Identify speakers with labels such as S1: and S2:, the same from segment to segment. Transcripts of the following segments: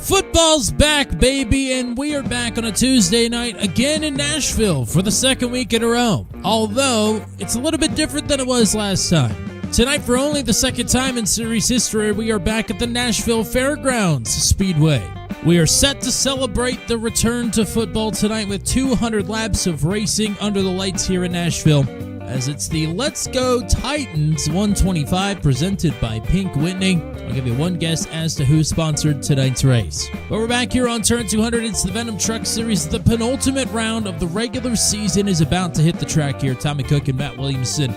S1: Football's back, baby, and we are back on a Tuesday night again in Nashville for the second week in a row. Although, it's a little bit different than it was last time. Tonight, for only the second time in series history, we are back at the Nashville Fairgrounds Speedway. We are set to celebrate the return to football tonight with 200 laps of racing under the lights here in Nashville, as it's the Let's Go Titans 125 presented by Pink Whitney. I'll give you one guess as to who sponsored tonight's race. But we're back here on Turn 200. It's the Venom Truck Series. The penultimate round of the regular season is about to hit the track here. Tommy Cook and Matt Williamson.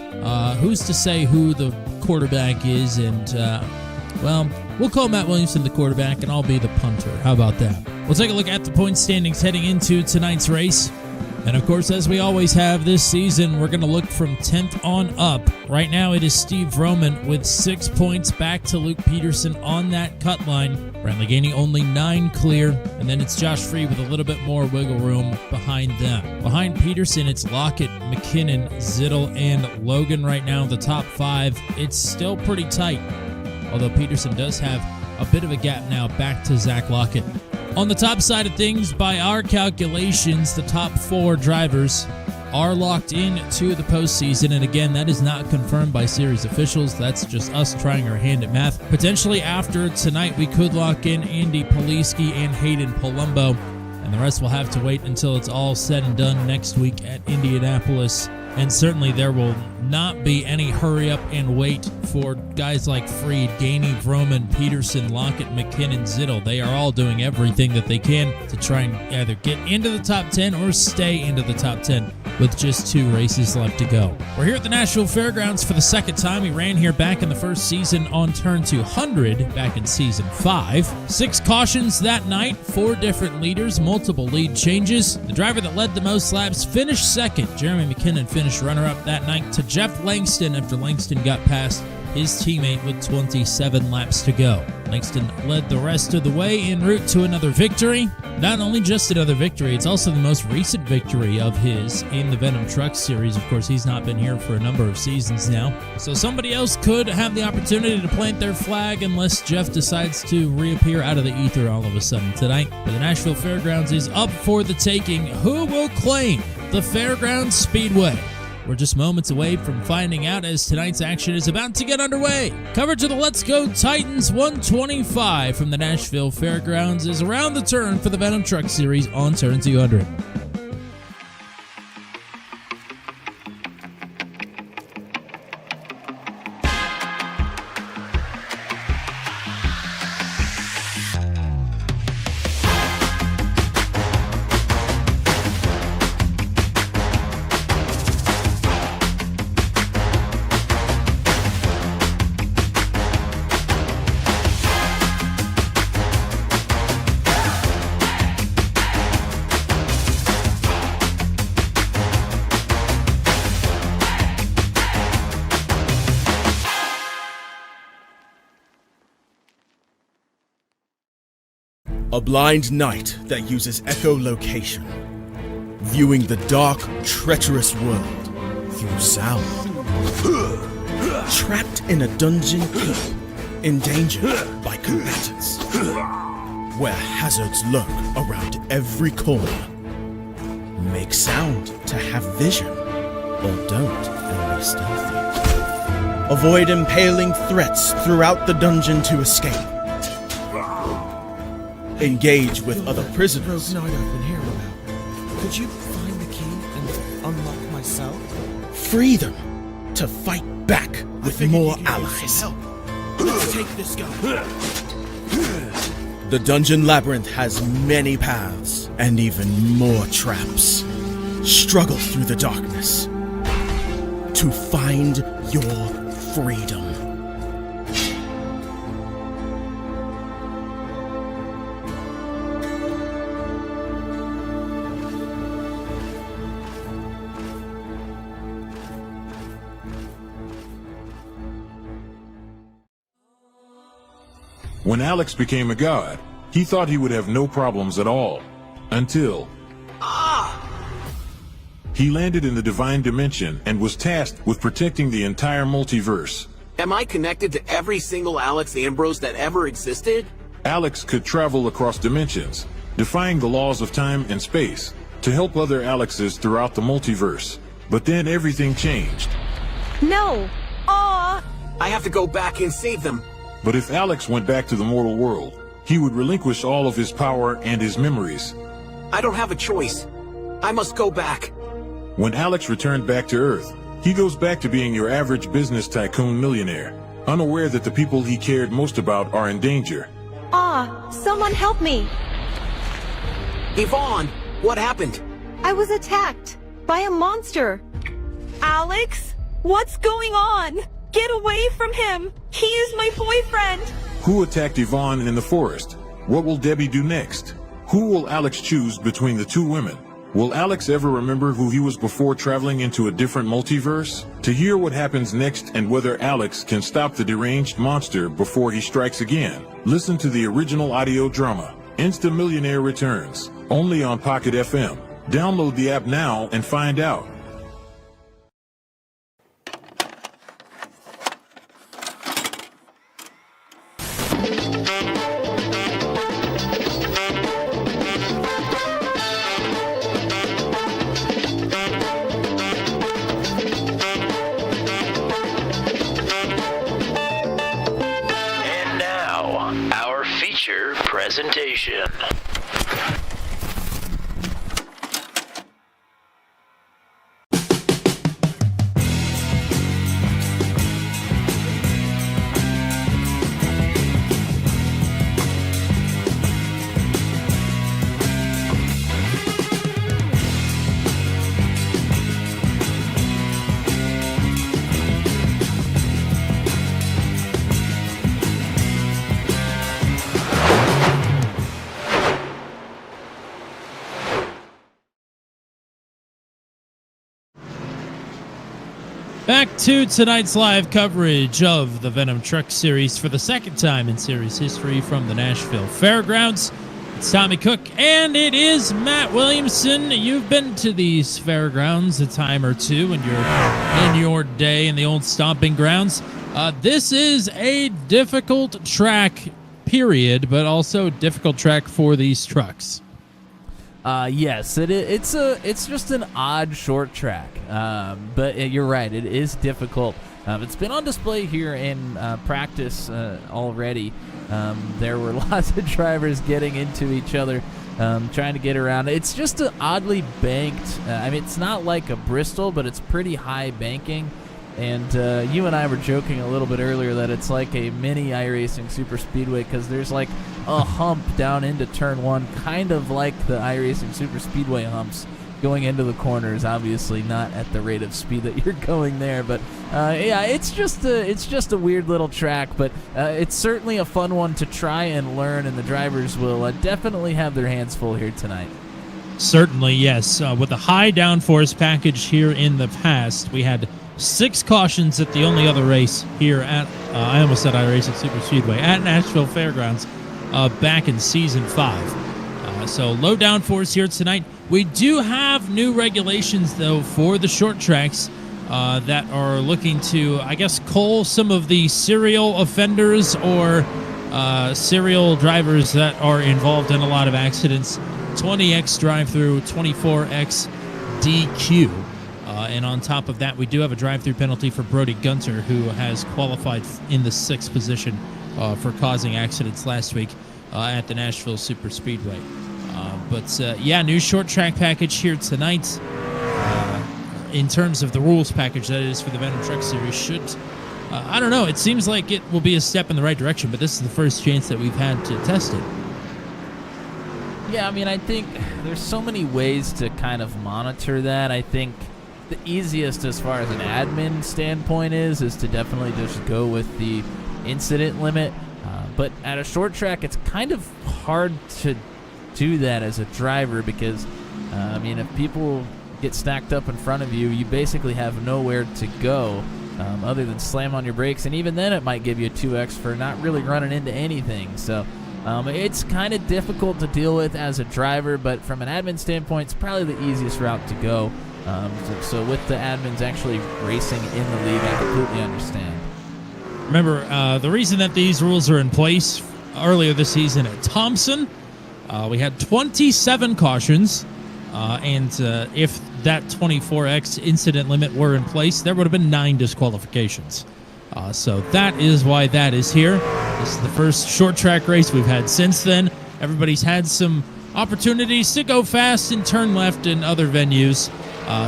S1: Who's to say who the quarterback is? And, well, we'll call Matt Williamson the quarterback, and I'll be the punter. How about that? We'll take a look at the point standings heading into tonight's race. And of course, as we always have this season, we're going to look from 10th on up. Right now, it is Steve Roman with 6 points back to Luke Peterson on that cut line. Brantley gaining only 9 clear. And then it's Josh Free with a little bit more wiggle room behind them. Behind Peterson, it's Lockett, McKinnon, Zittel, and Logan right now, the top 5. It's still pretty tight, although Peterson does have a bit of a gap now back to Zach Lockett. On the top side of things, by our calculations, the top 4 drivers are locked in to the postseason. And again, that is not confirmed by series officials. That's just us trying our hand at math. Potentially after tonight, we could lock in Andy Poliski and Hayden Palumbo. And the rest will have to wait until it's all said and done next week at Indianapolis. And certainly there will not be any hurry up and wait for guys like Freed, Gainey, Vroman, Peterson, Lockett, McKinnon, Zittel. They are all doing everything that they can to try and either get into the top 10 or stay into the top 10 with just 2 races left to go. We're here at the Nashville Fairgrounds for the second time. We ran here back in the first season on Turn 200 back in Season 5. 6 cautions that night, 4 different leaders, multiple lead changes. The driver that led the most laps finished second. Jeremy McKinnon finished runner-up that night to Jeff Langston after Langston got past his teammate with 27 laps to go. Langston led the rest of the way en route to another victory. Not only just another victory, it's also the most recent victory of his in the Venom Truck Series. Of course, he's not been here for a number of seasons now. So somebody else could have the opportunity to plant their flag unless Jeff decides to reappear out of the ether all of a sudden tonight. But the Nashville Fairgrounds is up for the taking. Who will claim the Fairgrounds Speedway? We're just moments away from finding out as tonight's action is about to get underway. Coverage of the Let's Go Titans 125 from the Nashville Fairgrounds is around the turn for the Venom Truck Series on Turn 200.
S2: A blind night that uses echolocation, viewing the dark, treacherous world through sound. Trapped in a dungeon keep, endangered by combatants, where hazards lurk around every corner. Make sound to have vision, or don't and be stealthy. Avoid impaling threats throughout the dungeon to escape. Engage with other prisoners.
S3: Rogue Knight I've been hearing about. Could you find the key and unlock my cell?
S2: Free them to fight back with more allies.
S3: Let's take this guy.
S2: The Dungeon Labyrinth has many paths and even more traps. Struggle through the darkness to find your freedom.
S4: When Alex became a god, he thought he would have no problems at all. Until... He landed in the Divine Dimension and was tasked with protecting the entire multiverse.
S5: Am I connected to every single Alex Ambrose that ever existed?
S4: Alex could travel across dimensions, defying the laws of time and space, to help other Alexes throughout the multiverse. But then everything changed.
S5: No! Aw!
S6: I have to go back and save them.
S4: But if Alex went back to the mortal world, he would relinquish all of his power and his memories.
S6: I don't have a choice. I must go back.
S4: When Alex returned back to Earth, he goes back to being your average business tycoon millionaire, unaware that the people he cared most about are in danger.
S5: Someone help me!
S6: Yvonne, what happened?
S5: I was attacked by a monster. Alex? What's going on? Get away from him! He is my boyfriend!
S4: Who attacked Yvonne in the forest? What will Debbie do next? Who will Alex choose between the two women? Will Alex ever remember who he was before traveling into a different multiverse? To hear what happens next and whether Alex can stop the deranged monster before he strikes again, listen to the original audio drama, Insta Millionaire Returns, only on Pocket FM. Download the app now and find out.
S7: Presentation.
S1: Back to tonight's live coverage of the Venom Truck Series for the second time in series history from the Nashville Fairgrounds. It's Tommy Cook, and it is Matt Williamson. You've been to these fairgrounds a time or two in your day in the old stomping grounds. This is a difficult track, period, but also a difficult track for these trucks.
S8: Yes, it's just an odd short track, but you're right, it is difficult. It's been on display here in practice already. There were lots of drivers getting into each other, trying to get around. It's just an oddly banked, I mean, it's not like a Bristol, but it's pretty high banking. And you and I were joking a little bit earlier that it's like a mini iRacing super speedway because there's like a hump down into turn one, kind of like the iRacing super speedway humps going into the corners. Obviously not at the rate of speed that you're going there, but yeah, it's just a weird little track, but it's certainly a fun one to try and learn, and the drivers will definitely have their hands full here tonight.
S1: Certainly, yes. With a high downforce package here in the past, we had 6 cautions at the only other race here at, I almost said iRacing Super Speedway, at Nashville Fairgrounds back in Season 5. So low downforce here tonight. We do have new regulations, though, for the short tracks that are looking to, I guess, cull some of the serial offenders or serial drivers that are involved in a lot of accidents. 20x drive-through, 24x DQ. And on top of that, we do have a drive-through penalty for Brody Gunter, who has qualified in the 6th position for causing accidents last week at the Nashville Super Speedway. But yeah, new short track package here tonight. In terms of the rules package, that is for the Venom Truck Series, should I don't know. It seems like it will be a step in the right direction, but this is the first chance that we've had to test it.
S8: Yeah, I mean, I think there's so many ways to kind of monitor that. I think the easiest as far as an admin standpoint is to definitely just go with the incident limit. But at a short track, it's kind of hard to do that as a driver because, I mean, if people get stacked up in front of you, you basically have nowhere to go other than slam on your brakes. And even then, it might give you a 2x for not really running into anything. So it's kind of difficult to deal with as a driver, but from an admin standpoint, it's probably the easiest route to go. So with the admins actually racing in the league, I completely understand.
S1: Remember, the reason that these rules are in place earlier this season at Thompson. We had 27 cautions, and if that 24x incident limit were in place, there would have been 9 disqualifications. So that is why that is here. This is the first short track race we've had since then. Everybody's had some opportunities to go fast and turn left in other venues.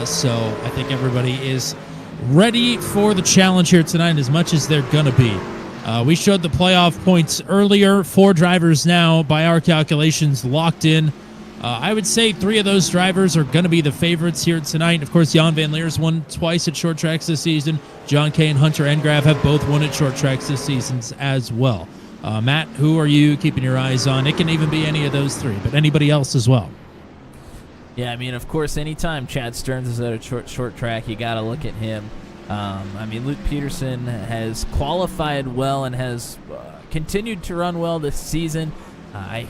S1: So I think everybody is ready for the challenge here tonight as much as they're going to be. We showed the playoff points earlier. 4 drivers now, by our calculations, locked in. I would say 3 of those drivers are going to be the favorites here tonight. Of course, Jan Van Leer's won twice at short tracks this season. John Kay and Hunter Engrav have both won at short tracks this season as well. Matt, who are you keeping your eyes on? It can even be any of those 3, but anybody else as well.
S8: Yeah, I mean, of course, anytime Chad Stearns is at a short track, you got to look at him. I mean, Luke Peterson has qualified well and has continued to run well this season.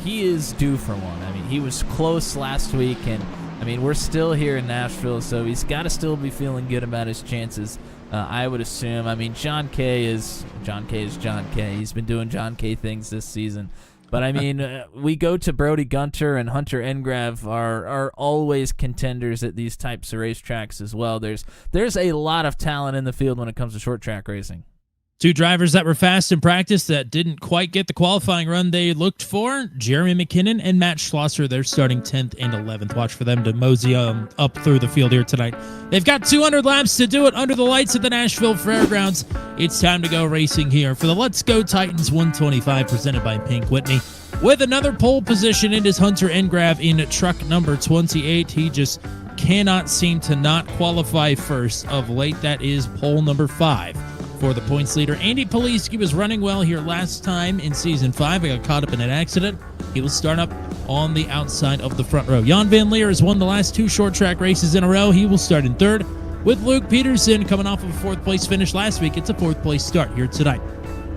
S8: He is due for one. I mean, he was close last week, and I mean, we're still here in Nashville, so he's got to still be feeling good about his chances, I would assume. I mean, John Kay is John Kay. He's been doing John Kay things this season. But, I mean, we go to Brody Gunter and Hunter Engrav are always contenders at these types of racetracks as well. There's a lot of talent in the field when it comes to short track racing.
S1: 2 drivers that were fast in practice that didn't quite get the qualifying run they looked for, Jeremy McKinnon and Matt Schlosser. They're starting 10th and 11th. Watch for them to mosey up through the field here tonight. They've got 200 laps to do it under the lights at the Nashville Fairgrounds. It's time to go racing here for the Let's Go Titans 125 presented by Pink Whitney. With another pole position, it is Hunter Engrav in truck number 28. He just cannot seem to not qualify first of late. That is pole number 5. For the points leader, Andy Poliski was running well here last time in Season 5. He got caught up in an accident. He will start up on the outside of the front row. Jan Van Leer has won the last 2 short track races in a row. He will start in 3rd. With Luke Peterson coming off of a 4th place finish last week, it's a 4th place start here tonight.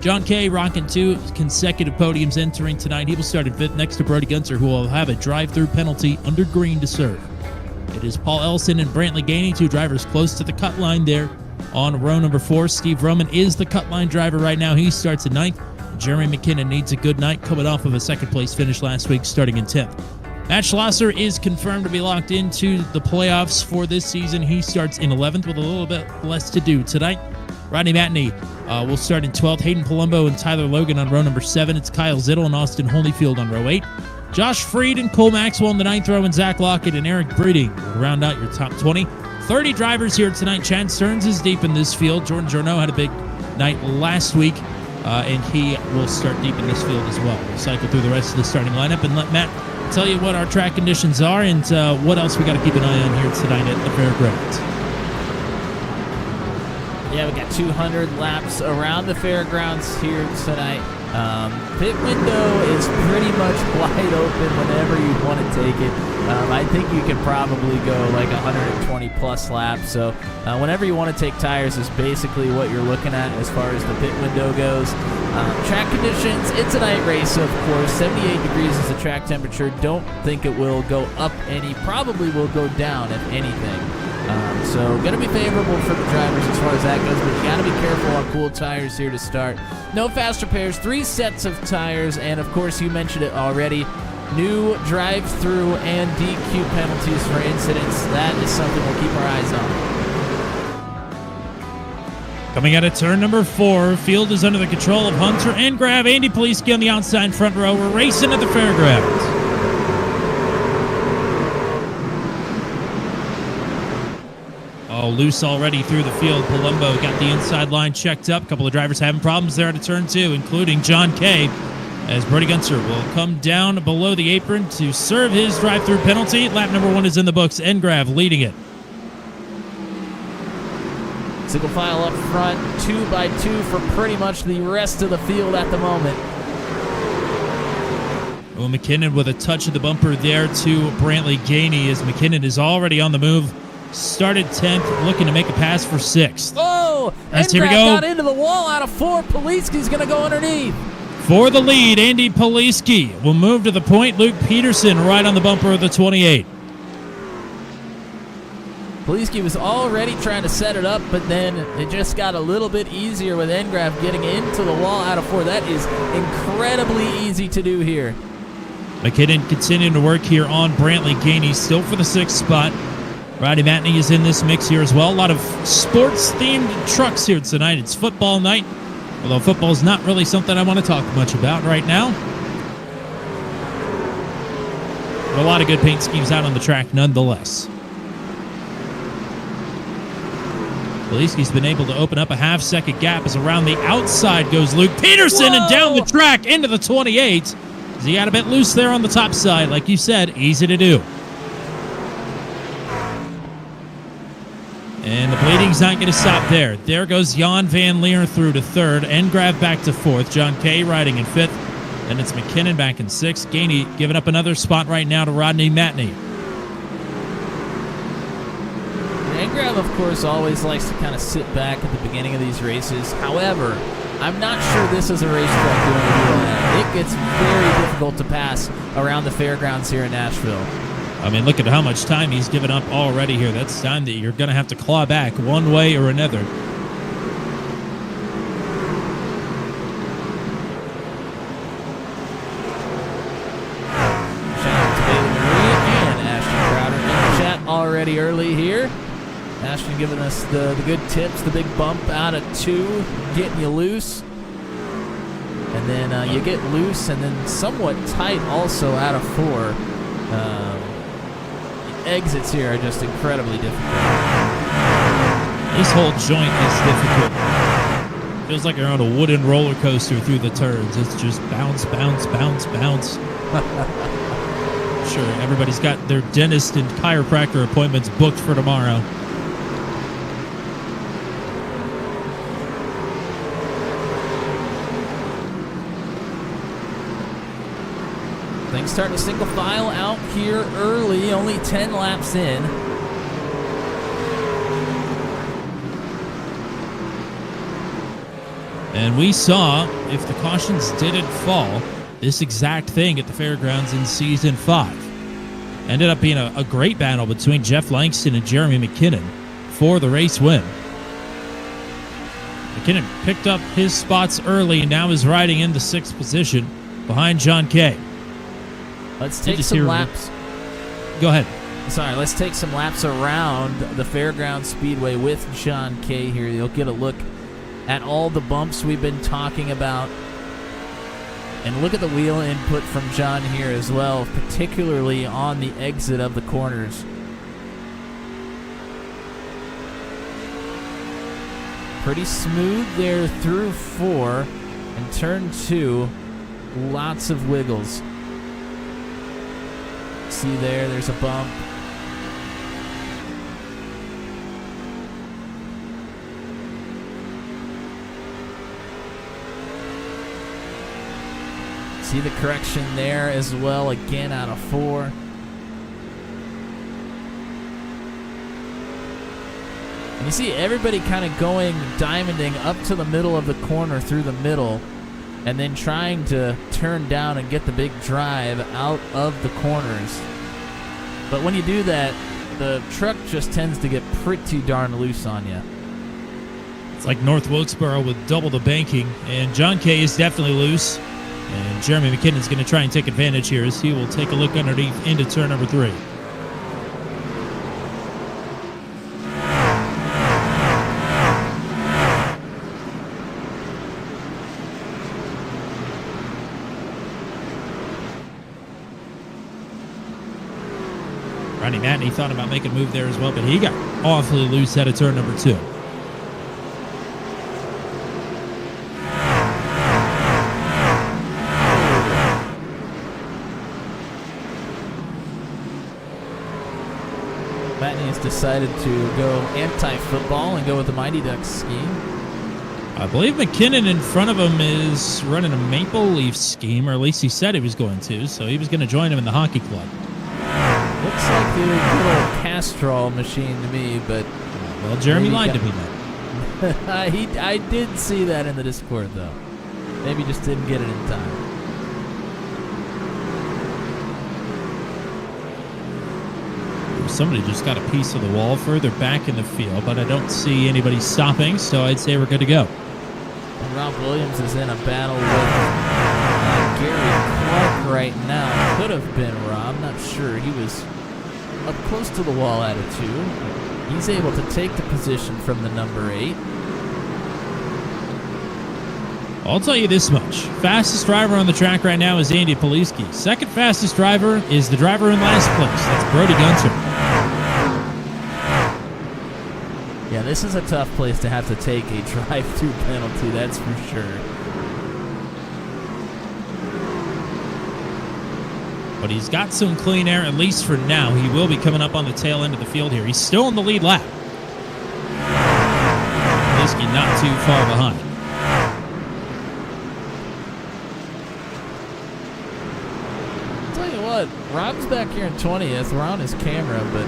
S1: John Kay rocking 2 consecutive podiums entering tonight. He will start in 5th next to Brody Gunter, who will have a drive-through penalty under green to serve. It is Paul Elson and Brantley Gainey, 2 drivers close to the cut line there. On row number 4, Steve Roman is the cut line driver right now. He starts at 9th. Jeremy McKinnon needs a good night, coming off of a 2nd place finish last week, starting in 10th. Matt Schlosser is confirmed to be locked into the playoffs for this season. He starts in 11th with a little bit less to do tonight. Rodney Matney will start in 12th. Hayden Palumbo and Tyler Logan on row number 7. It's Kyle Zittel and Austin Holyfield on row 8. Josh Freed and Cole Maxwell in the 9th row, and Zach Lockett and Eric Breeding will round out your top 20. 30 drivers here tonight. Chad Stearns is deep in this field. Jordan Journeau had a big night last week, and he will start deep in this field as well. We'll cycle through the rest of the starting lineup and let Matt tell you what our track conditions are and what else we got to keep an eye on here tonight at the Fairgrounds.
S8: Yeah, we got 200 laps around the fairgrounds here tonight. Pit window is pretty much wide open whenever you want to take it. I think you can probably go like 120 plus laps. So whenever you want to take tires is basically what you're looking at as far as the pit window goes. Track conditions, it's a night race, of course. 78 degrees is the track temperature. Don't think it will go up any. Probably will go down, if anything. So going to be favorable for the drivers as far as that goes, but you got to be careful on cool tires here to start. No fast repairs, 3 sets of tires, and of course you mentioned it already, new drive-through and DQ penalties for incidents. That is something we'll keep our eyes on.
S1: Coming out of turn number 4, field is under the control of Hunter Engrav. Andy Poliski on the outside front row. We're racing at the Fairgrounds. Oh, loose already through the field. Palumbo got the inside line checked up. A couple of drivers having problems there to turn 2, including John Kay, as Brody Gunter will come down below the apron to serve his drive-through penalty. Lap number 1 is in the books. Engrav leading it.
S8: Single file up front, 2 by 2 for pretty much the rest of the field at the moment.
S1: Well, McKinnon with a touch of the bumper there to Brantley Gainey, as McKinnon is already on the move. Started 10th, looking to make a pass for 6th.
S8: Oh, Engrav got into the wall out of 4. Poliski's going to go underneath.
S1: For the lead, Andy Poliski will move to the point. Luke Peterson right on the bumper of the 28.
S8: Poliski was already trying to set it up, but then it just got a little bit easier with Engraf getting into the wall out of 4. That is incredibly easy to do here.
S1: McKinnon continuing to work here on Brantley Gainey, still for the 6th spot. Rodney Matney is in this mix here as well. A lot of sports-themed trucks here tonight. It's football night, although football is not really something I want to talk much about right now. But a lot of good paint schemes out on the track nonetheless. Poliski's been able to open up a half-second gap as around the outside goes Luke Peterson.
S8: Whoa!
S1: And down the track into the 28. He got a bit loose there on the top side. Like you said, easy to do. And the bleeding's not going to stop there. There goes Jan Van Leer through to 3rd. Engrav back to 4th. John Kay riding in 5th. Then it's McKinnon back in 6th. Gainey giving up another spot right now to Rodney Matney.
S8: Engrav, of course, always likes to kind of sit back at the beginning of these races. However, I'm not sure this is a racetrack doing a deal at. It gets very difficult to pass around the fairgrounds here in Nashville.
S1: I mean, look at how much time he's given up already here. That's time that you're going to have to claw back one way or another.
S8: Shout out to Bailey Marie and Ashton Crowder in the chat already early here. Ashton giving us the good tips, the big bump out of 2, getting you loose. And then you get loose and then somewhat tight also out of 4. The exits here are just incredibly difficult.
S1: This whole joint is difficult. Feels like you're on a wooden roller coaster through the turns. It's just bounce, bounce, bounce, bounce. Sure, everybody's got their dentist and chiropractor appointments booked for tomorrow.
S8: Things starting to single file out here early, only 10 laps in.
S1: And we saw, if the cautions didn't fall, this exact thing at the fairgrounds in Season 5. Ended up being a great battle between Jeff Langston and Jeremy McKinnon for the race win. McKinnon picked up his spots early and now is riding in the 6th position behind John Kay.
S8: Let's take some laps.
S1: Go ahead.
S8: Sorry, let's take some laps around the Fairgrounds Speedway with John Kay here. You'll get a look at all the bumps we've been talking about. And look at the wheel input from John here as well, particularly on the exit of the corners. Pretty smooth there through 4. And turn 2, lots of wiggles. See there's a bump. See the correction there as well, again out of 4. And you see everybody kind of going diamonding up to the middle of the corner through the middle, and then trying to turn down and get the big drive out of the corners. But when you do that, the truck just tends to get pretty darn loose on you.
S1: It's like North Wilkesboro with double the banking, and John Kay is definitely loose. And Jeremy McKinnon's going to try and take advantage here as he will take a look underneath into turn number 3. Rodney Matney thought about making a move there as well, but he got awfully loose out of turn number 2.
S8: Matney has decided to go anti-football and go with the Mighty Ducks scheme.
S1: I believe McKinnon in front of him is running a Maple Leaf scheme, or at least he said he was going to, so he was going to join him in the hockey club.
S8: Looks like the good old Castrol machine to me, but...
S1: Well, Jeremy lied to me then.
S8: I did see that in the Discord, though. Maybe just didn't get it in time.
S1: somebody just got a piece of the wall further back in the field, but I don't see anybody stopping, so I'd say we're good to go.
S8: And Rob Williams is in a battle with Gary Clark right now. Could have been Rob, not sure. He was up close to the wall at a 2. He's able to take the position from the number 8.
S1: I'll tell you this much. Fastest driver on the track right now is Andy Poliski. Second fastest driver is the driver in last place. That's Brody Gunter.
S8: Yeah, this is a tough place to have to take a drive-through penalty, that's for sure.
S1: But he's got some clean air, at least for now. He will be coming up on the tail end of the field here. He's still in the lead lap. Poliski not too far behind.
S8: Rob's back here in 20th. We're on his camera, but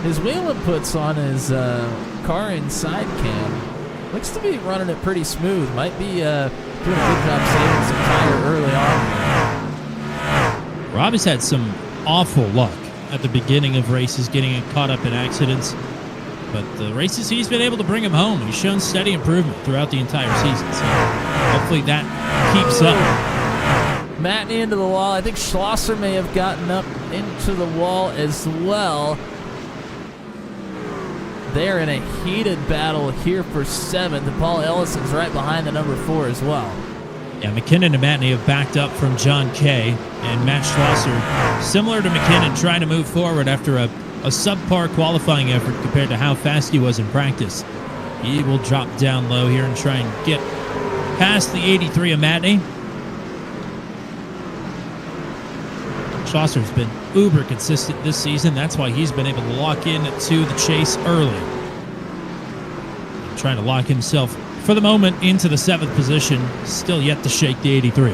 S8: his wheel inputs on his car inside cam looks to be running it pretty smooth. Might be doing a good job saving some tire early on.
S1: Rob has had some awful luck at the beginning of races, getting caught up in accidents. But the races he's been able to bring him home. He's shown steady improvement throughout the entire season. So hopefully that keeps up.
S8: Matney into the wall. I think Schlosser may have gotten up into the wall as well. They're in a heated battle here for 7th, and Paul Ellison's right behind the number 4 as well.
S1: Yeah, McKinnon and Matney have backed up from John Kay, and Matt Schlosser, similar to McKinnon, trying to move forward after a subpar qualifying effort compared to how fast he was in practice. He will drop down low here and try and get past the 83 of Matney. Schlosser's been uber consistent this season. That's why he's been able to lock in to the chase early. Trying to lock himself, for the moment, into the 7th position. Still yet to shake the 83.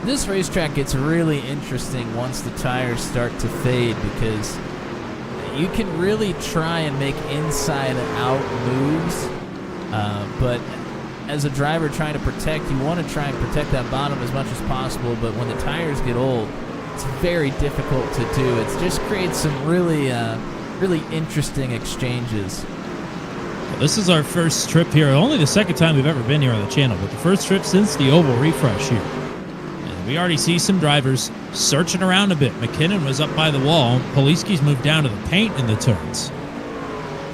S8: This racetrack gets really interesting once the tires start to fade, because you can really try and make inside-out moves, but as a driver trying to protect, you want to try and protect that bottom as much as possible, but when the tires get old, it's very difficult to do. It just creates some really interesting exchanges.
S1: Well, this is our first trip here. Only the second time we've ever been here on the channel, but the first trip since the oval refresh here. And we already see some drivers searching around a bit. McKinnon was up by the wall. Poliski's moved down to the paint in the turns.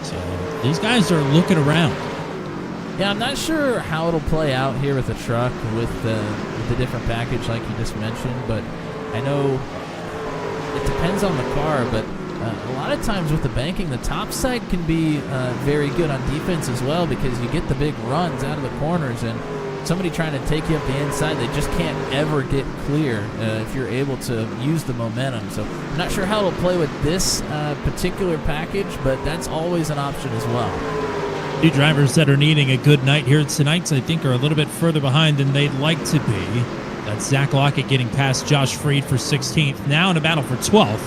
S1: So these guys are looking around.
S8: Yeah, I'm not sure how it'll play out here with the truck, with the different package like you just mentioned, but I know it depends on the car, but a lot of times with the banking, the top side can be very good on defense as well, because you get the big runs out of the corners, and somebody trying to take you up the inside, they just can't ever get clear if you're able to use the momentum. So I'm not sure how it'll play with this particular package, but that's always an option as well.
S1: Two drivers that are needing a good night here tonight, I think, are a little bit further behind than they'd like to be. That's Zach Lockett getting past Josh Freed for 16th. Now in a battle for 12th.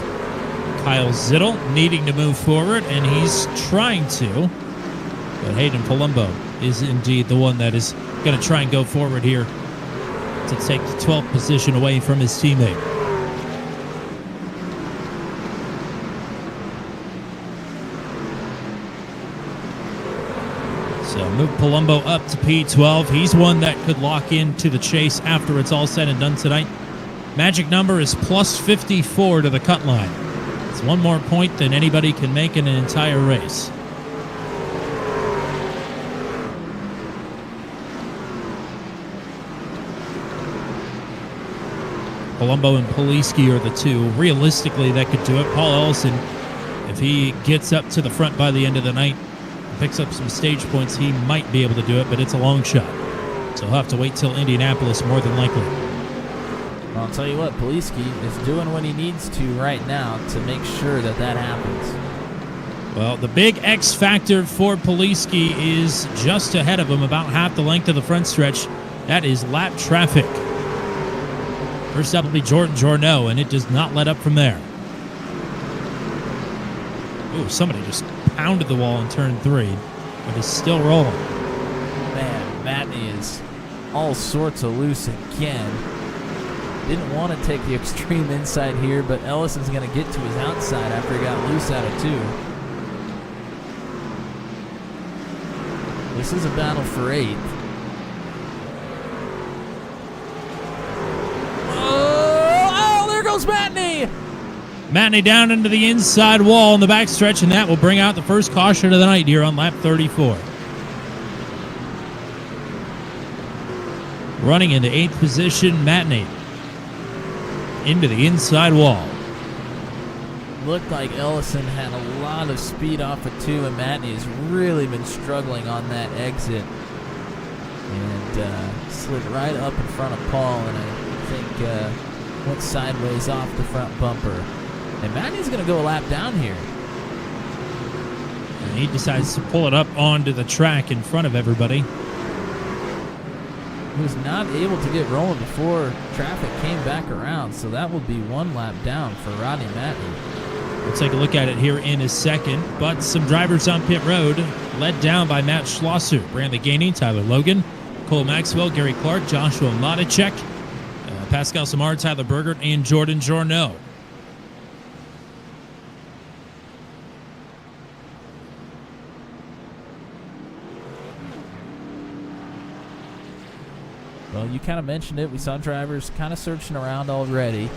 S1: Kyle Zittel needing to move forward, and he's trying to. But Hayden Palumbo is indeed the one that is going to try and go forward here to take the 12th position away from his teammate. So move Palumbo up to P12. He's one that could lock into the chase after it's all said and done tonight. Magic number is plus 54 to the cut line. It's one more point than anybody can make in an entire race. Palumbo and Poliski are the two, realistically, that could do it. Paul Ellison, if he gets up to the front by the end of the night, picks up some stage points, he might be able to do it, but it's a long shot. So he'll have to wait till Indianapolis more than likely.
S8: Well, I'll tell you what, Poliski is doing what he needs to right now to make sure that that happens.
S1: Well, the big X factor for Poliski is just ahead of him, about half the length of the front stretch. That is lap traffic. First up will be Jordan Journeau, and it does not let up from there. Ooh, somebody just pounded the wall in turn 3, but is still rolling.
S8: Man, Matney is all sorts of loose again. Didn't want to take the extreme inside here, but Ellison's going to get to his outside after he got loose out of 2. This is a battle for 8th. Oh, there goes Whitney!
S1: Whitney down into the inside wall in the backstretch, and that will bring out the first caution of the night here on lap 34. Running into 8th position, Whitney into the inside wall.
S8: Looked like Ellison had a lot of speed off of 2, and Whitney has really been struggling on that exit. And slid right up in front of Paul, and I think went sideways off the front bumper. And Whitney's going to go a lap down here.
S1: And he decides to pull it up onto the track in front of everybody.
S8: He was not able to get rolling before traffic came back around, so that will be 1 lap down for Rodney Whitney.
S1: We'll take a look at it here in a second, but some drivers on pit road led down by Matt Schlosser, Brandley Gainey, Tyler Logan, Cole Maxwell, Gary Clark, Joshua Matichek, Pascal Samar, Tyler Bergert, and Jordan Journeau.
S8: Well, you kind of mentioned it. We saw drivers kind of searching around already.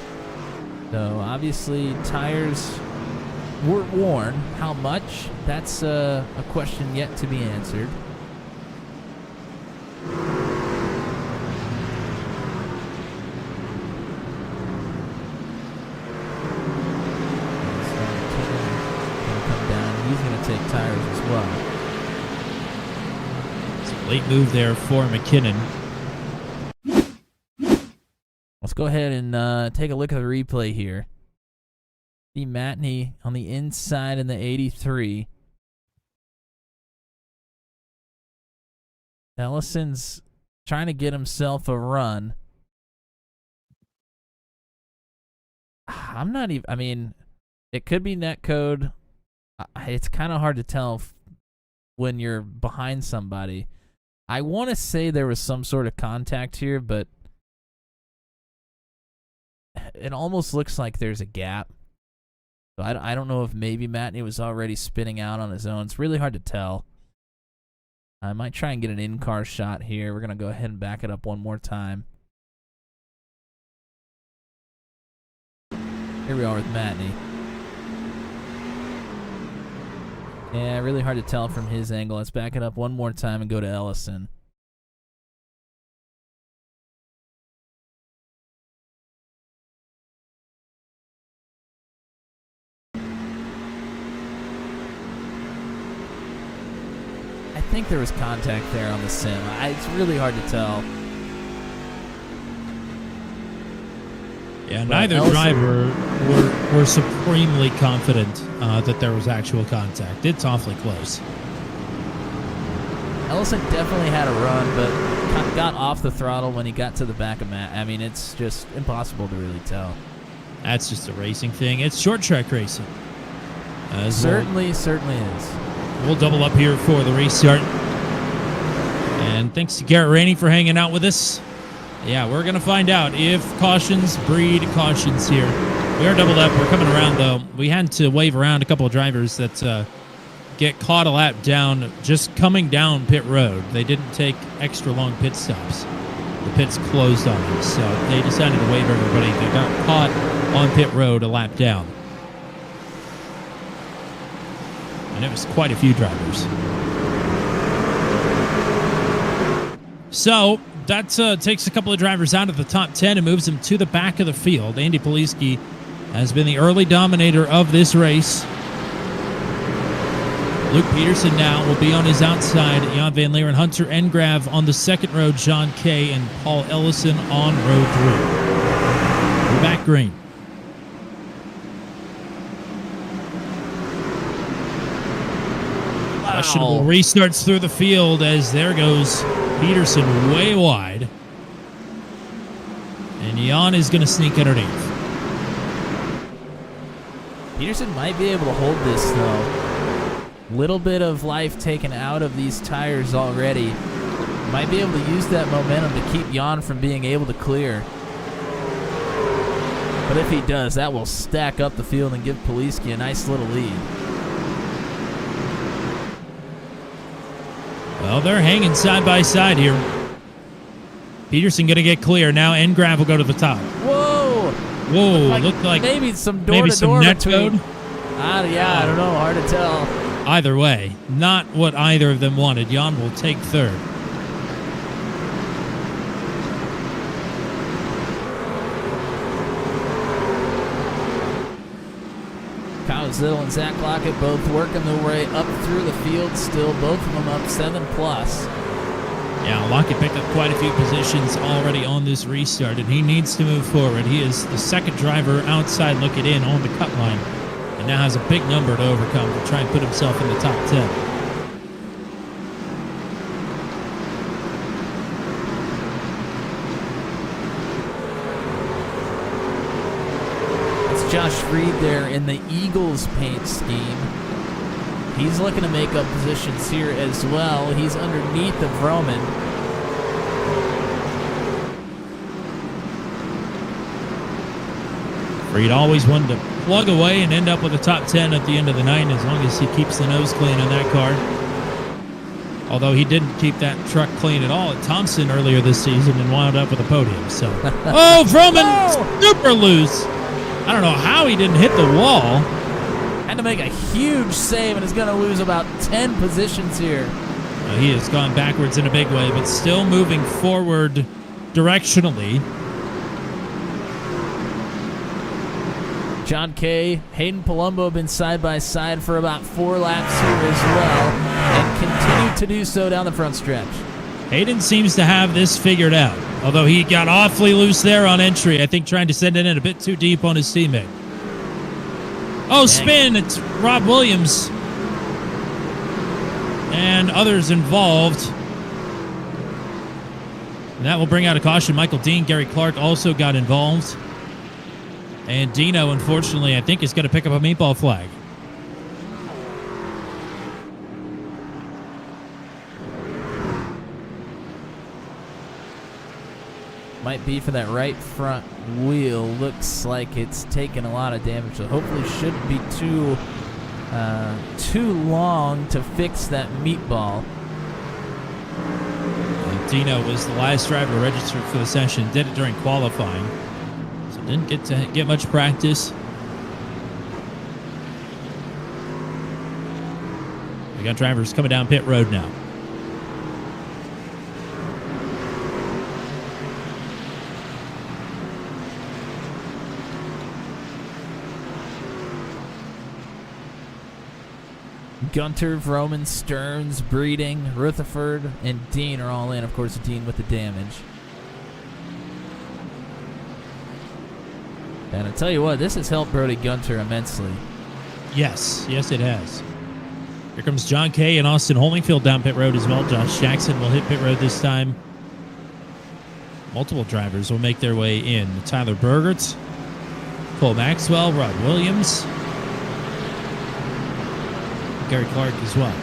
S8: So, obviously, tires were worn. How much? That's a question yet to be answered. He's going to take tires as well.
S1: It's a late move there for McKinnon.
S8: Let's go ahead and take a look at the replay here. See Whitney on the inside in the 83. Ellison's trying to get himself a run. I'm not even, I mean, it could be netcode. It's kind of hard to tell when you're behind somebody. I want to say there was some sort of contact here, but it almost looks like there's a gap. So I don't know if maybe Whitney was already spinning out on his own. It's really hard to tell. I might try and get an in-car shot here. We're going to go ahead and back it up one more time. Here we are with Whitney. Yeah, really hard to tell from his angle. Let's back it up one more time and go to Ellison. I think there was contact there on the sim. It's really hard to tell.
S1: Yeah, neither driver were supremely confident that there was actual contact. It's awfully close.
S8: Ellison definitely had a run, but got off the throttle when he got to the back of Matt. I mean, it's just impossible to really tell.
S1: That's just a racing thing. It's short track racing.
S8: Certainly is.
S1: We'll double up here for the restart. And thanks to Garrett Rainey for hanging out with us. Yeah, we're going to find out if cautions breed cautions here. We are doubled up. We're coming around, though. We had to wave around a couple of drivers that get caught a lap down just coming down pit road. They didn't take extra long pit stops. The pits closed on them, so they decided to wave everybody. They got caught on pit road a lap down. And it was quite a few drivers. So that takes a couple of drivers out of the top 10 and moves them to the back of the field. Andy Poliski has been the early dominator of this race. Luke Peterson now will be on his outside. Jan Van Leeuwen, Hunter Engrav on the second row. John Kay and Paul Ellison on row 3. We're back green. Questionable restarts through the field as there goes Peterson way wide. And Jan is going to sneak underneath.
S8: Peterson might be able to hold this, though. Little bit of life taken out of these tires already. Might be able to use that momentum to keep Jan from being able to clear. But if he does, that will stack up the field and give Poliski a nice little lead.
S1: Well, they're hanging side by side here. Peterson going to get clear. Now Engrav will go to the top.
S8: Whoa!
S1: Whoa, looked like
S8: maybe some
S1: maybe some
S8: door-to-door
S1: net
S8: between.
S1: code.
S8: I don't know. Hard to tell.
S1: Either way, not what either of them wanted. Jan will take third.
S8: Kyle Zill and Zach Lockett both working their way up through the field still. Both of them up 7+.
S1: Yeah, Lockett picked up quite a few positions already on this restart, and he needs to move forward. He is the second driver outside looking in on the cut line, and now has a big number to overcome to try and put himself in the top 10.
S8: It's Josh Reed there in the Eagles paint scheme. He's looking to make up positions here as well. He's underneath of Roman.
S1: Reed always wanted to plug away and end up with a top 10 at the end of the night as long as he keeps the nose clean on that car. Although he didn't keep that truck clean at all at Thompson earlier this season and wound up with a podium. So, oh, Roman super loose. I don't know how he didn't hit the wall.
S8: Had to make a huge save and is going to lose about 10 positions here.
S1: He has gone backwards in a big way, but still moving forward directionally.
S8: John Kay, Hayden Palumbo have been side by side for about 4 laps here as well and continue to do so down the front stretch.
S1: Hayden seems to have this figured out, although he got awfully loose there on entry, I think trying to send it in a bit too deep on his teammate. Oh, spin! It's Rob Williams and others involved. And that will bring out a caution. Michael Dean, Gary Clark also got involved. And Dino, unfortunately, I think is going to pick up a meatball flag.
S8: Might be for that right front wheel. Looks like it's taken a lot of damage, so hopefully shouldn't be too long to fix that meatball.
S1: And Dino was the last driver registered for the session. Did it during qualifying, so didn't get to get much practice. We got drivers coming down pit road now.
S8: Gunter, Vroman, Stearns, Breeding, Rutherford, and Dean are all in. Of course, Dean with the damage. And I tell you what, this has helped Brody Gunter immensely.
S1: Yes, it has. Here comes John Kay and Austin Hollingfield down pit road as well. Josh Jackson will hit pit road this time. Multiple drivers will make their way in. Tyler Bergert, Cole Maxwell, Rob Williams, Gary Clark as well.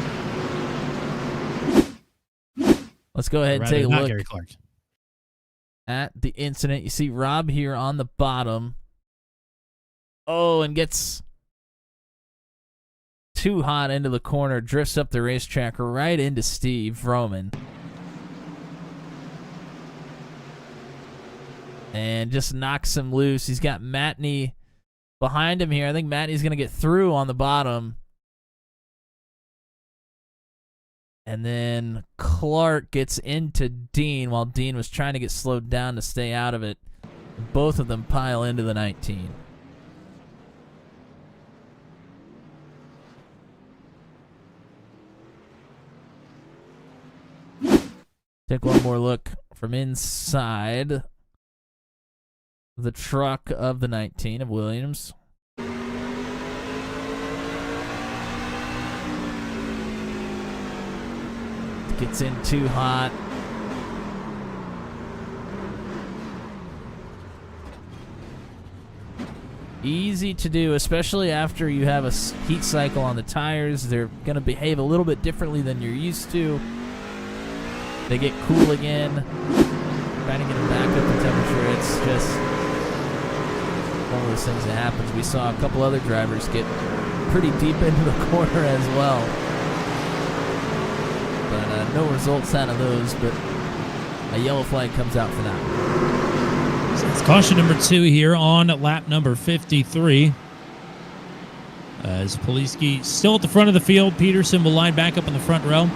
S8: Let's go ahead and take a
S1: not
S8: look
S1: Gary Clark.
S8: at the incident. You see Rob here on the bottom. Oh, and gets too hot into the corner, drifts up the racetrack right into Steve Vroman. And just knocks him loose. He's got Matney behind him here. I think Matney's going to get through on the bottom. And then Clark gets into Dean while Dean was trying to get slowed down to stay out of it. Both of them pile into the 19. Take one more look from inside the truck of the 19 of Williams. Gets in too hot. Easy to do, especially after you have a heat cycle on the tires. They're going to behave a little bit differently than you're used to. They get cool again. Trying to get them back up to temperature. It's just one of those things that happens. We saw a couple other drivers get pretty deep into the corner as well. But no results out of those, but a yellow flag comes out for that.
S1: So it's caution number 2 here on lap number 53. As Poliski still at the front of the field, Peterson will line back up in the front row.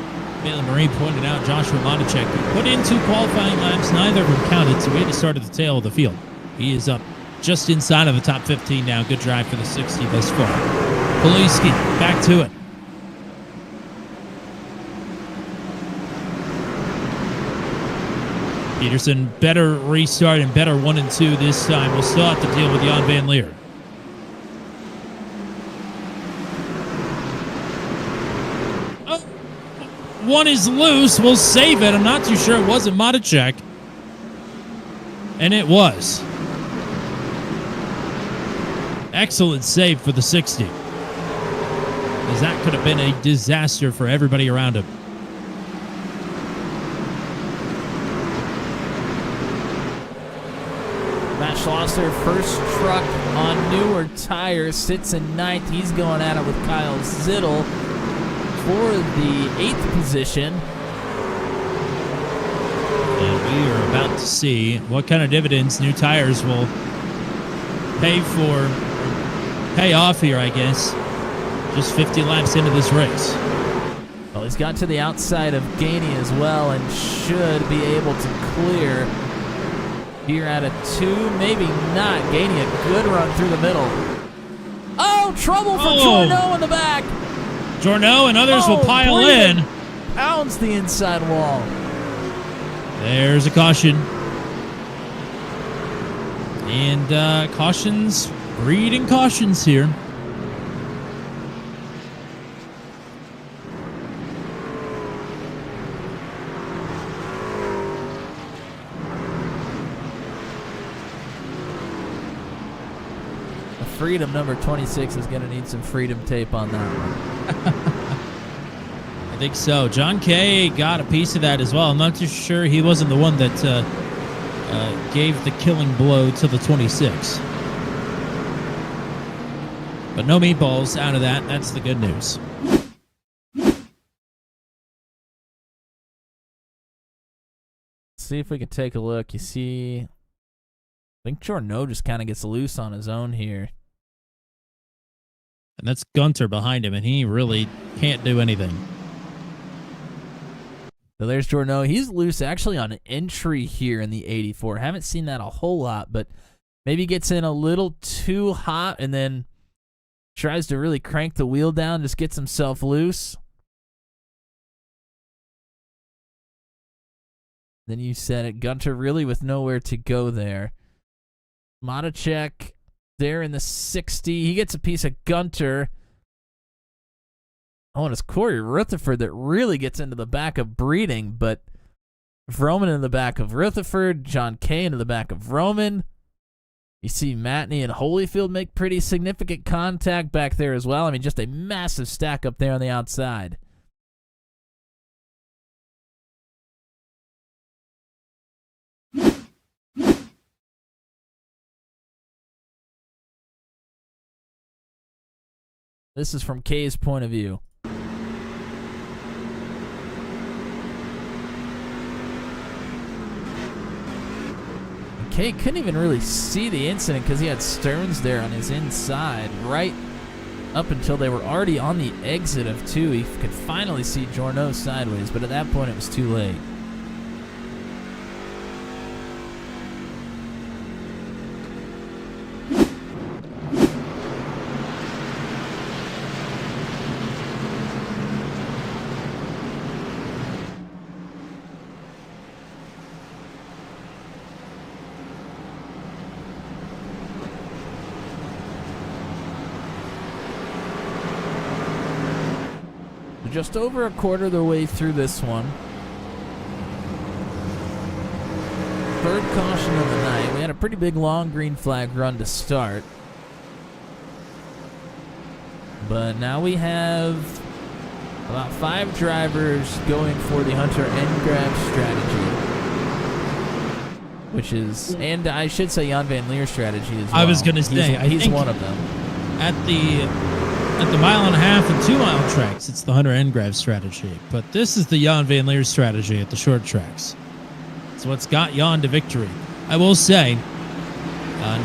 S1: Bailey Marie pointed out Joshua Monacek put in 2 qualifying laps. Neither of them counted, so he had to start at the tail of the field. He is up just inside of the top 15 now. Good drive for the 60 thus far. Poliski back to it. Peterson, better restart and better 1 and 2 this time. We'll still have to deal with Jan Van Leer. One is loose. We'll save it. I'm not too sure it wasn't Monacek. And it was. Excellent save for the 60. Because that could have been a disaster for everybody around him.
S8: Matt Schlosser, first truck on newer tires, sits in 9th. He's going at it with Kyle Zittel for the 8th position.
S1: And we are about to see what kind of dividends new tires will pay off here, I guess. Just 50 laps into this race.
S8: Well, he's got to the outside of Gainey as well and should be able to clear here at a 2, maybe not. Gainey, a good run through the middle. Oh, trouble for Jorno in the back.
S1: Jorno and others will pile in.
S8: Pounds the inside wall.
S1: There's a caution. And cautions, breeding cautions here.
S8: Freedom number 26 is going to need some freedom tape on that one.
S1: I think so. John Kay got a piece of that as well. I'm not too sure he wasn't the one that gave the killing blow to the 26. But no meatballs out of that. That's the good news.
S8: Let's see if we can take a look. You see, I think Jorno just kind of gets loose on his own here.
S1: And that's Gunter behind him, and he really can't do anything.
S8: So there's Jorno. He's loose actually on entry here in the 84. Haven't seen that a whole lot, but maybe gets in a little too hot and then tries to really crank the wheel down, just gets himself loose. Then you said it, Gunter really with nowhere to go there. Monacek there in the 60. He gets a piece of Gunter. Oh, and it's Corey Rutherford that really gets into the back of Breeding, but Vroman in the back of Rutherford, John Kay into the back of Vroman. You see Matney and Holyfield make pretty significant contact back there as well. I mean, just a massive stack up there on the outside. This is from Kay's point of view. Kay couldn't even really see the incident because he had Stearns there on his inside right up until they were already on the exit of 2. He could finally see Jorno sideways, but at that point it was too late. Just over a quarter of the way through this one. Third caution of the night. We had a pretty big long green flag run to start. But now we have about 5 drivers going for the Hunter end grab strategy. which is, and I should say Jan Van Leer's strategy as well.
S1: I was going to say,
S8: he's one of them.
S1: At the 1.5 mile and 2 mile tracks, it's the Hunter Engrav strategy. But this is the Jan Van Leer strategy at the short tracks. It's what's got Jan to victory. I will say,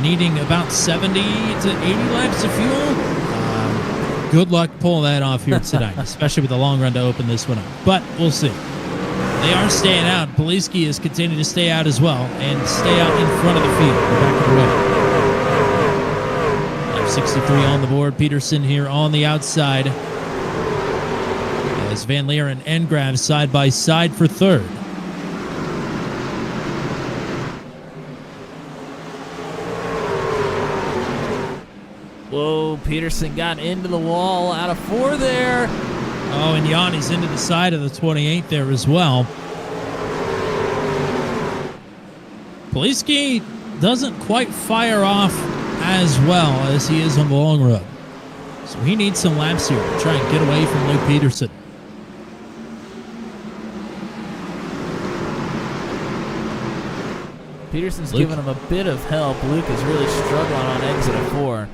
S1: needing about 70 to 80 laps of fuel, good luck pulling that off here tonight, especially with the long run to open this one up. But we'll see. They are staying out. Poliski is continuing to stay out as well and stay out in front of the field. We're back to the road. 63 on the board. Peterson here on the outside. As Van Leer and Engrav side by side for third.
S8: Whoa, Peterson got into the wall out of 4 there.
S1: Oh, and Yanni's into the side of the 28 there as well. Poliski doesn't quite fire off as well as he is on the long run. So he needs some laps here to try and get away from Luke Peterson.
S8: Peterson's giving him a bit of help. Luke is really struggling on exit of 4.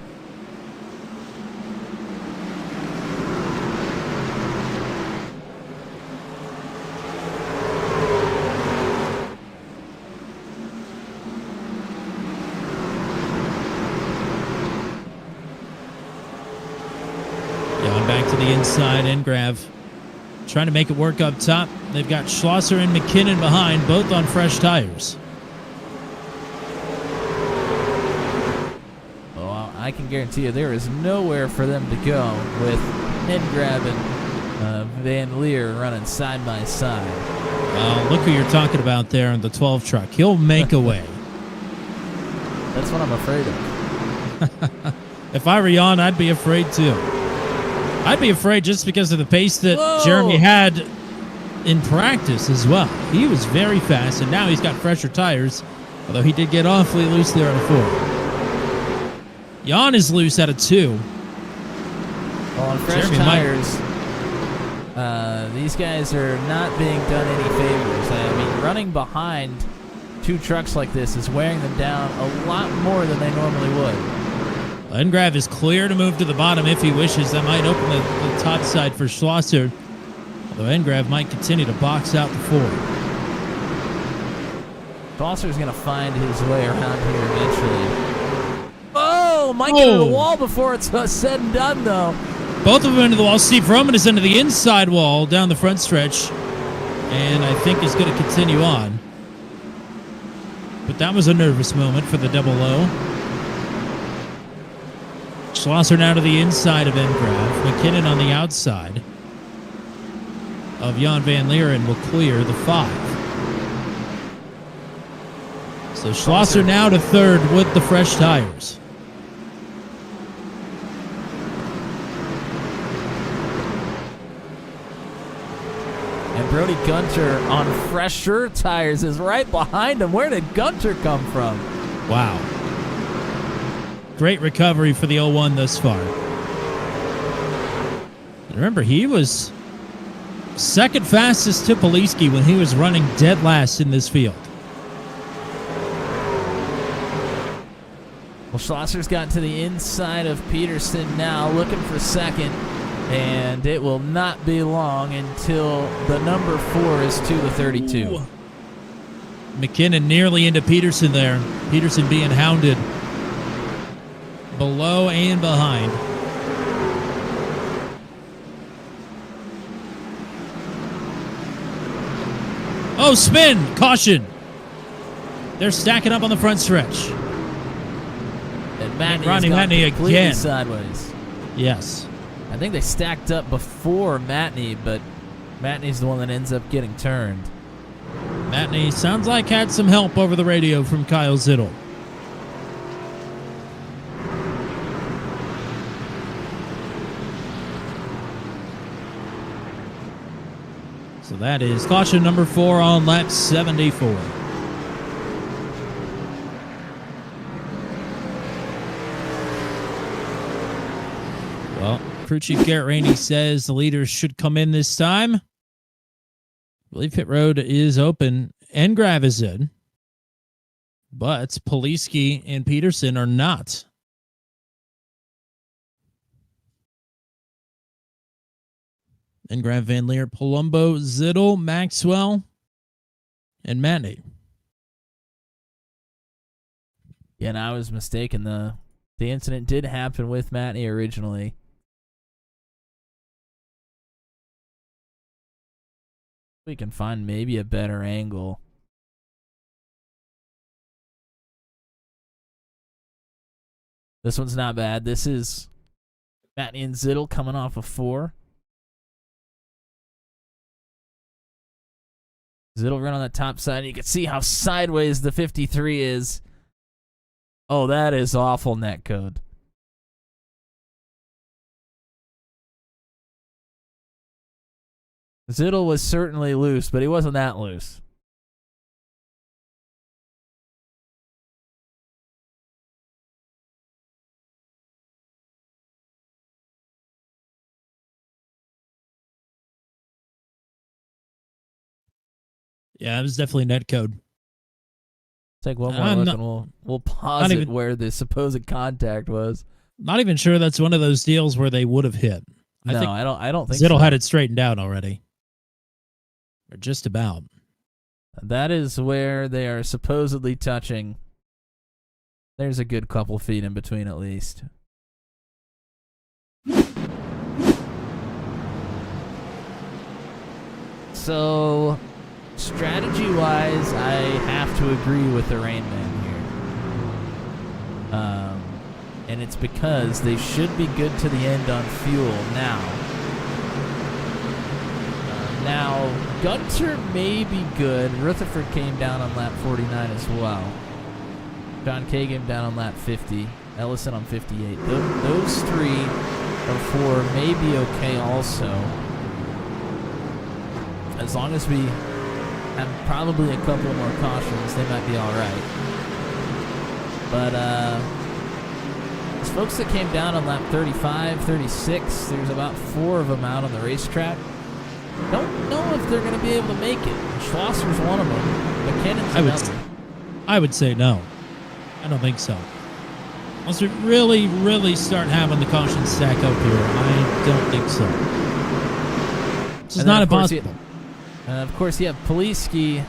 S1: Back to the inside, Engrav trying to make it work up top. They've got Schlosser and McKinnon behind, both on fresh tires.
S8: Oh, I can guarantee you there is nowhere for them to go with Engrav and Van Leer running side by side.
S1: Look who you're talking about there in the 12 truck. He'll make a way.
S8: That's what I'm afraid of.
S1: If I were Jan, I'd be afraid too. I'd be afraid just because of the pace that Jeremy had in practice as well. He was very fast, and now he's got fresher tires, although he did get awfully loose there at a 4. Jan is loose at a 2.
S8: Well, on fresh tires, these guys are not being done any favors. I mean, running behind 2 trucks like this is wearing them down a lot more than they normally would.
S1: Engrav is clear to move to the bottom if he wishes. That might open the top side for Schlosser, although Engrav might continue to box out the 4.
S8: Schlosser's going to find his way around here eventually. Oh, might get into the wall before it's said and done, though.
S1: Both of them into the wall. Steve Roman is into the inside wall down the front stretch, and I think is going to continue on. But that was a nervous moment for the double low. Schlosser now to the inside of Engrav. McKinnon on the outside of Jan Van Leeren will clear the 5. So Schlosser now to third with the fresh tires.
S8: And Brody Gunter on fresher tires is right behind him. Where did Gunter come from?
S1: Wow. Great recovery for the 01 thus far. Remember, he was second fastest to Poliski when he was running dead last in this field.
S8: Well, Schlosser's got to the inside of Peterson now, looking for second, and it will not be long until the number 4 is to the 32.
S1: Ooh. McKinnon nearly into Peterson there. Peterson being hounded below and behind. Oh, spin! Caution! They're stacking up on the front stretch.
S8: And Matney
S1: Ronnie
S8: has gone
S1: Matney
S8: completely
S1: again.
S8: sideways.
S1: Yes.
S8: I think they stacked up before Matney, but Matney's the one that ends up getting turned.
S1: Matney sounds like had some help over the radio from Kyle Zittel. So that is caution number 4 on lap 74. Well, crew chief Garrett Rainey says the leaders should come in this time. I believe pit road is open. Engrav is in. But Poliski and Peterson are not. And Grant Van Leer, Palumbo, Zittel, Maxwell, and Matney.
S8: Yeah, and I was mistaken. The incident did happen with Matney originally. We can find maybe a better angle. This one's not bad. This is Matney and Zittel coming off of 4. Zittel run on the top side. You can see how sideways the 53 is. Oh, that is awful net code. Zittel was certainly loose, but he wasn't that loose.
S1: Yeah, it was definitely net code.
S8: Take one more look and we'll pause it where the supposed contact was.
S1: Not even sure that's one of those deals where they would have hit.
S8: I don't think
S1: Zittel
S8: so.
S1: had it straightened out already. Or just about.
S8: That is where they are supposedly touching. There's a good couple feet in between at least. So, strategy-wise, I have to agree with the Rain Man here. And it's because they should be good to the end on fuel now. Now, Gunter may be good. Rutherford came down on lap 49 as well. John Kay came down on lap 50. Ellison on 58. Those 3 or 4 may be okay also. As long as we have probably a couple more cautions, they might be all right. But those folks that came down on lap 35, 36, there's about 4 of them out on the racetrack. Don't know if they're going to be able to make it. Schlosser's one of them. McKinnon's another.
S1: I would say no. I don't think so. Unless we really, really start having the caution stack up here, I don't think so. This is not impossible.
S8: Of course, you have Poliski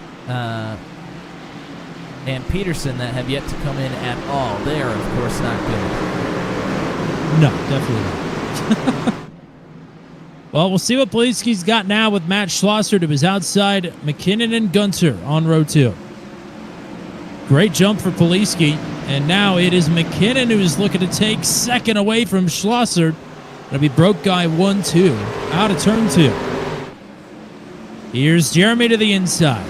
S8: and Peterson that have yet to come in at all. They are, of course, not good.
S1: No, definitely not. Well, we'll see what Poliski's got now with Matt Schlosser to his outside. McKinnon and Gunter on row 2. Great jump for Poliski. And now it is McKinnon who is looking to take second away from Schlosser. It'll be broke guy 1-2 out of turn 2. Here's Jeremy to the inside.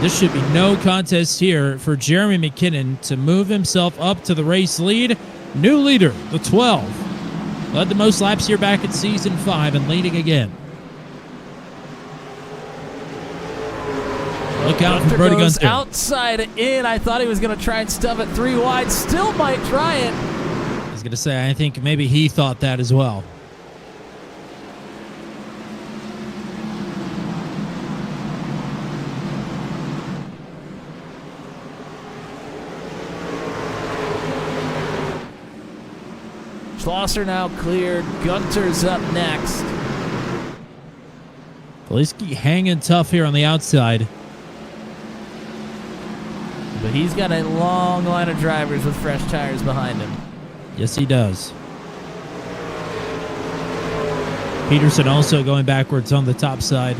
S1: This should be no contest here for Jeremy McKinnon to move himself up to the race lead. New leader, the 12. Led the most laps here back in Season 5 and leading again. Look out for Brody Gunter.
S8: Outside in. I thought he was going to try and stuff it 3 wide. Still might try it.
S1: I was going to say, I think maybe he thought that as well.
S8: Schlosser now cleared. Gunter's up next.
S1: Poliski hanging tough here on the outside.
S8: But he's got a long line of drivers with fresh tires behind him.
S1: Yes, he does. Peterson also going backwards on the top side.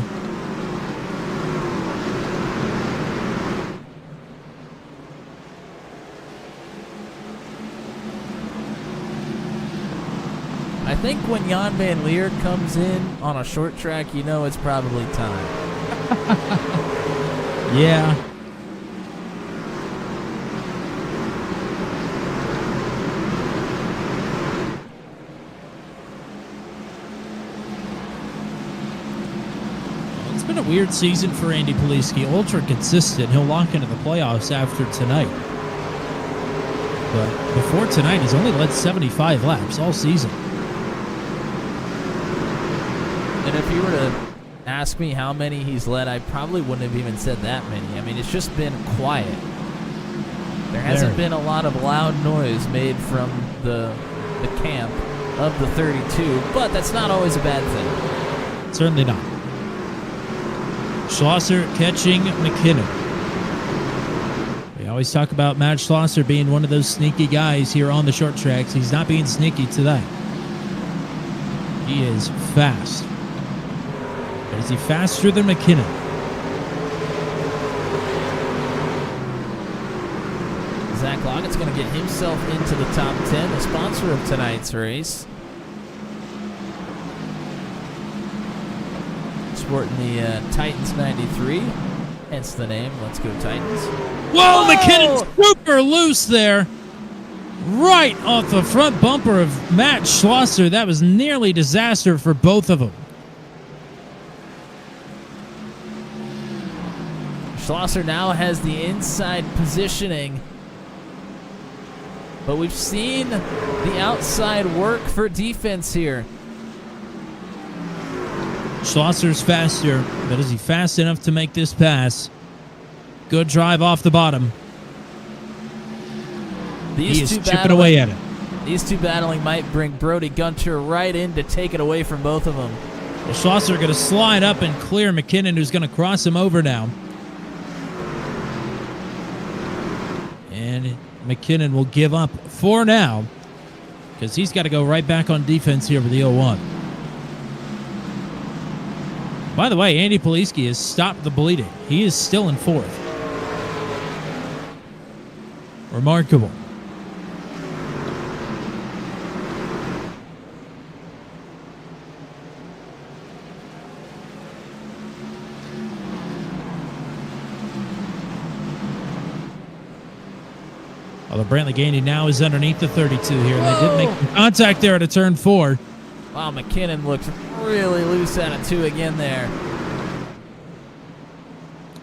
S8: I think when Jan Van Leer comes in on a short track, you know it's probably time.
S1: Yeah. It's been a weird season for Andy Poliski. Ultra consistent. He'll lock into the playoffs after tonight. But before tonight, he's only led 75 laps all season.
S8: And if you were to ask me how many he's led, I probably wouldn't have even said that many. I mean, it's just been quiet. There hasn't been a lot of loud noise made from the camp of the 32, but that's not always a bad thing.
S1: Certainly not. Schlosser catching McKinnon. We always talk about Matt Schlosser being one of those sneaky guys here on the short tracks. He's not being sneaky today. He is fast. But is he faster than McKinnon?
S8: Zach Loggett's going to get himself into the top 10, the sponsor of tonight's race. Sporting the Titans 93, hence the name. Let's go Titans.
S1: Whoa, McKinnon's super loose there. Right off the front bumper of Matt Schlosser. That was nearly disaster for both of them.
S8: Schlosser now has the inside positioning. But we've seen the outside work for defense here.
S1: Schlosser's faster, but is he fast enough to make this pass? Good drive off the bottom. He is chipping away at it.
S8: These two battling might bring Brody Gunter right in to take it away from both of them.
S1: Well, Schlosser going to slide up and clear McKinnon, who's going to cross him over now. And McKinnon will give up for now because he's got to go right back on defense here with the 0-1. By the way, Andy Poliski has stopped the bleeding. He is still in fourth. Remarkable. Although Brantley Gainey now is underneath the 32 here. They did make contact there at a turn 4.
S8: Wow, McKinnon looks really loose at it too again there.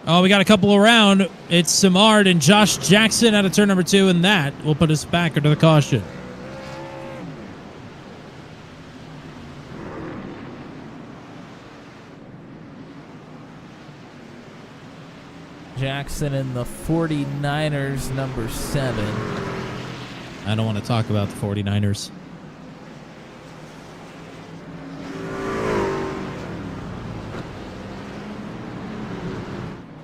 S1: Oh, we got a couple around. It's Simard and Josh Jackson out of turn number 2, and that will put us back under the caution.
S8: Jackson in the 49ers, number 7.
S1: I don't want to talk about the 49ers.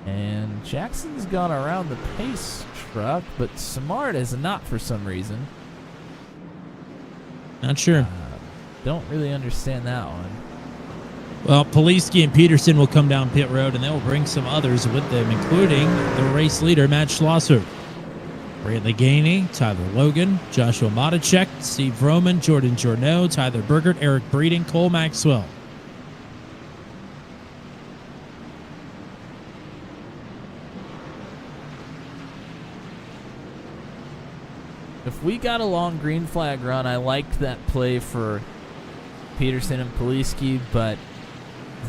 S8: And Jackson's gone around the pace truck, but Simard is not for some reason.
S1: Not sure.
S8: Don't really understand that one.
S1: Well, Poliski and Peterson will come down pit road, and they will bring some others with them, including the race leader, Matt Schlosser. Brantley Gainey, Tyler Logan, Joshua Matacek, Steve Roman, Jordan Journeau, Tyler Burgert, Eric Breeding, Cole Maxwell.
S8: If we got a long green flag run, I liked that play for Peterson and Poliski, but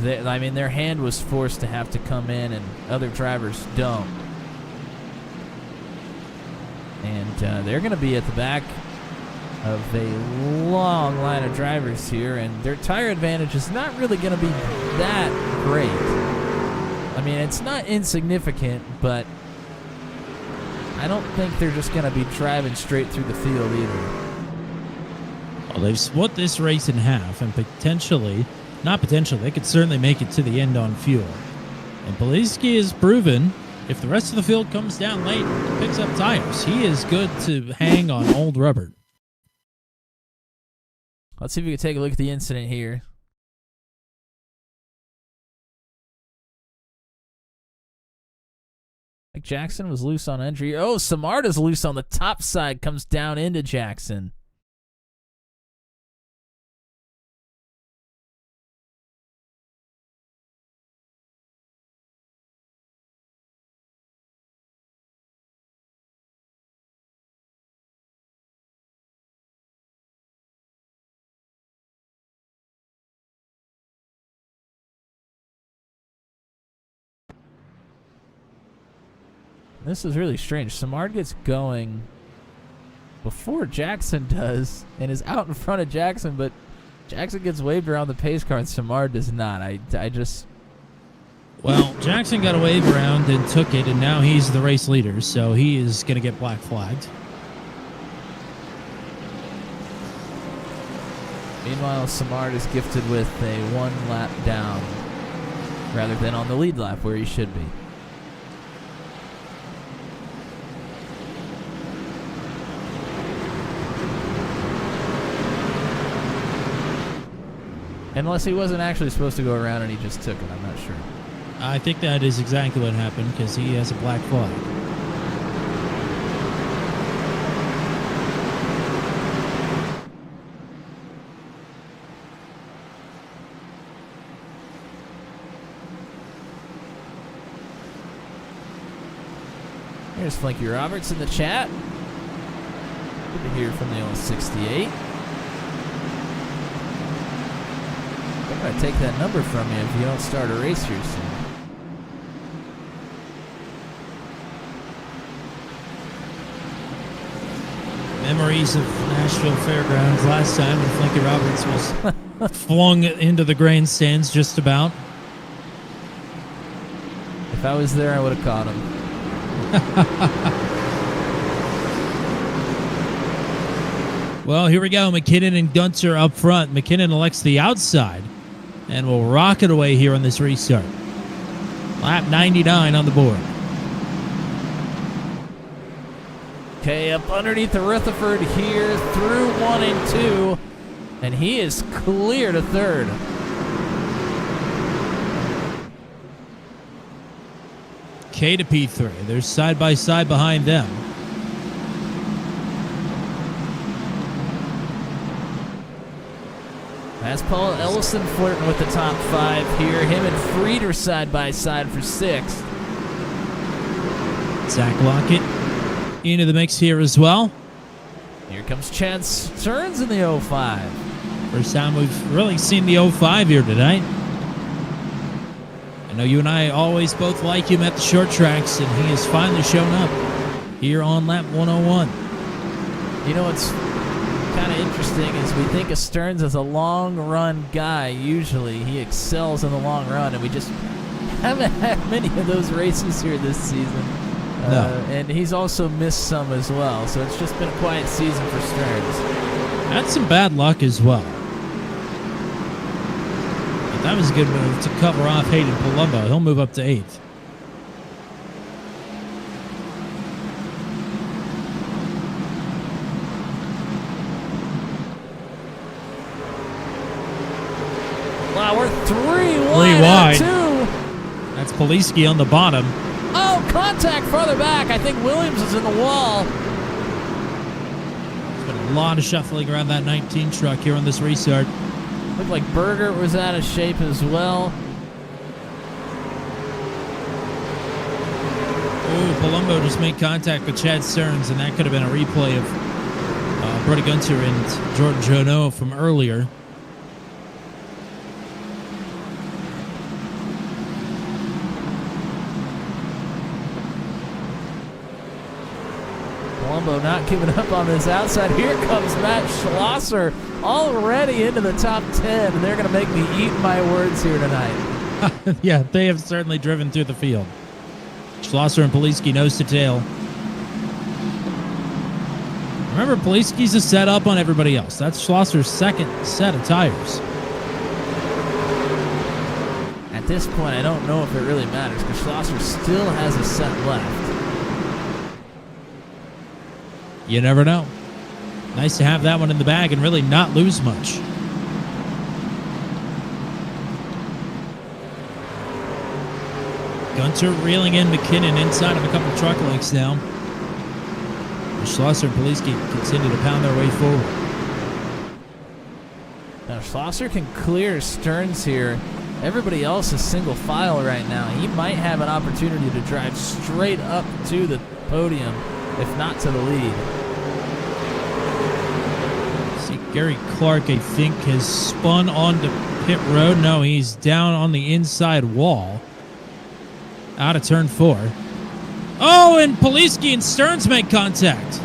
S8: their hand was forced to have to come in, and other drivers don't. And they're going to be at the back of a long line of drivers here, and their tire advantage is not really going to be that great. I mean, it's not insignificant, but I don't think they're just going to be driving straight through the field either.
S1: Well, they've split this race in half, and they could certainly make it to the end on fuel. And Poliski has proven, if the rest of the field comes down late and picks up tires, he is good to hang on old rubber.
S8: Let's see if we can take a look at the incident here. Like Jackson was loose on entry. Oh, Simard is loose on the top side, comes down into Jackson. This is really strange. Simard gets going before Jackson does and is out in front of Jackson, but Jackson gets waved around the pace car and Simard does not. I just...
S1: Well, Jackson got a wave around and took it, and now he's the race leader, so he is going to get black flagged.
S8: Meanwhile, Samard is gifted with a 1 lap down rather than on the lead lap where he should be. Unless he wasn't actually supposed to go around and he just took it, I'm not sure.
S1: I think that is exactly what happened because he has a black flag.
S8: Here's Flanky Roberts in the chat. Good to hear from the old 68. I'm going to take that number from you if you don't start a race here soon.
S1: Memories of Nashville Fairgrounds last time when Flanky Roberts was flung into the grandstands just about.
S8: If I was there, I would have caught him.
S1: Well, here we go. McKinnon and Gunter up front. McKinnon elects the outside and will rocket away here on this restart. Lap 99 on the board.
S8: Okay, up underneath the Rutherford here through 1 and 2, and he is clear to third.
S1: K to P3. They're side by side behind them.
S8: That's Paul Ellison flirting with the top 5 here. Him and Frieder side by side for 6th.
S1: Zach Lockett into the mix here as well.
S8: Here comes Chad Stearns in the 05.
S1: First time we've really seen the 05 here tonight. I know you and I always both like him at the short tracks, and he has finally shown up here on lap 101.
S8: You know what's kind of interesting is we think of Stearns as a long-run guy. Usually he excels in the long run, and we just haven't had many of those races here this season.
S1: No.
S8: And he's also missed some as well, so it's just been a quiet season for Stearns.
S1: That's some bad luck as well. But that was a good move to cover off Hayden Palumbo. He'll move up to 8th.
S8: Wow, we're 3
S1: wide.
S8: 2.
S1: That's Poliski on the bottom.
S8: Oh, contact farther back. I think Williams is in the wall.
S1: There's been a lot of shuffling around that 19 truck here on this restart.
S8: Looked like Berger was out of shape as well.
S1: Ooh, Palumbo just made contact with Chad Stearns, and that could have been a replay of Brody Gunter and Jordan Jono from earlier.
S8: Palumbo not giving up on this outside. Here comes Matt Schlosser already into the top 10, and they're going to make me eat my words here tonight.
S1: Yeah, they have certainly driven through the field. Schlosser and Poliski nose to tail. Remember, Poliski's a set up on everybody else. That's Schlosser's second set of tires.
S8: At this point, I don't know if it really matters because Schlosser still has a set left.
S1: You never know. Nice to have that one in the bag and really not lose much. Gunter reeling in McKinnon inside of a couple truck lengths now. Schlosser and Poliski continue to pound their way forward.
S8: Now Schlosser can clear Stearns here. Everybody else is single file right now. He might have an opportunity to drive straight up to the podium, if not to the lead.
S1: See, Gary Clark, I think, has spun onto pit road. No, he's down on the inside wall. Out of turn 4. Oh, and Poliski and Stearns make contact.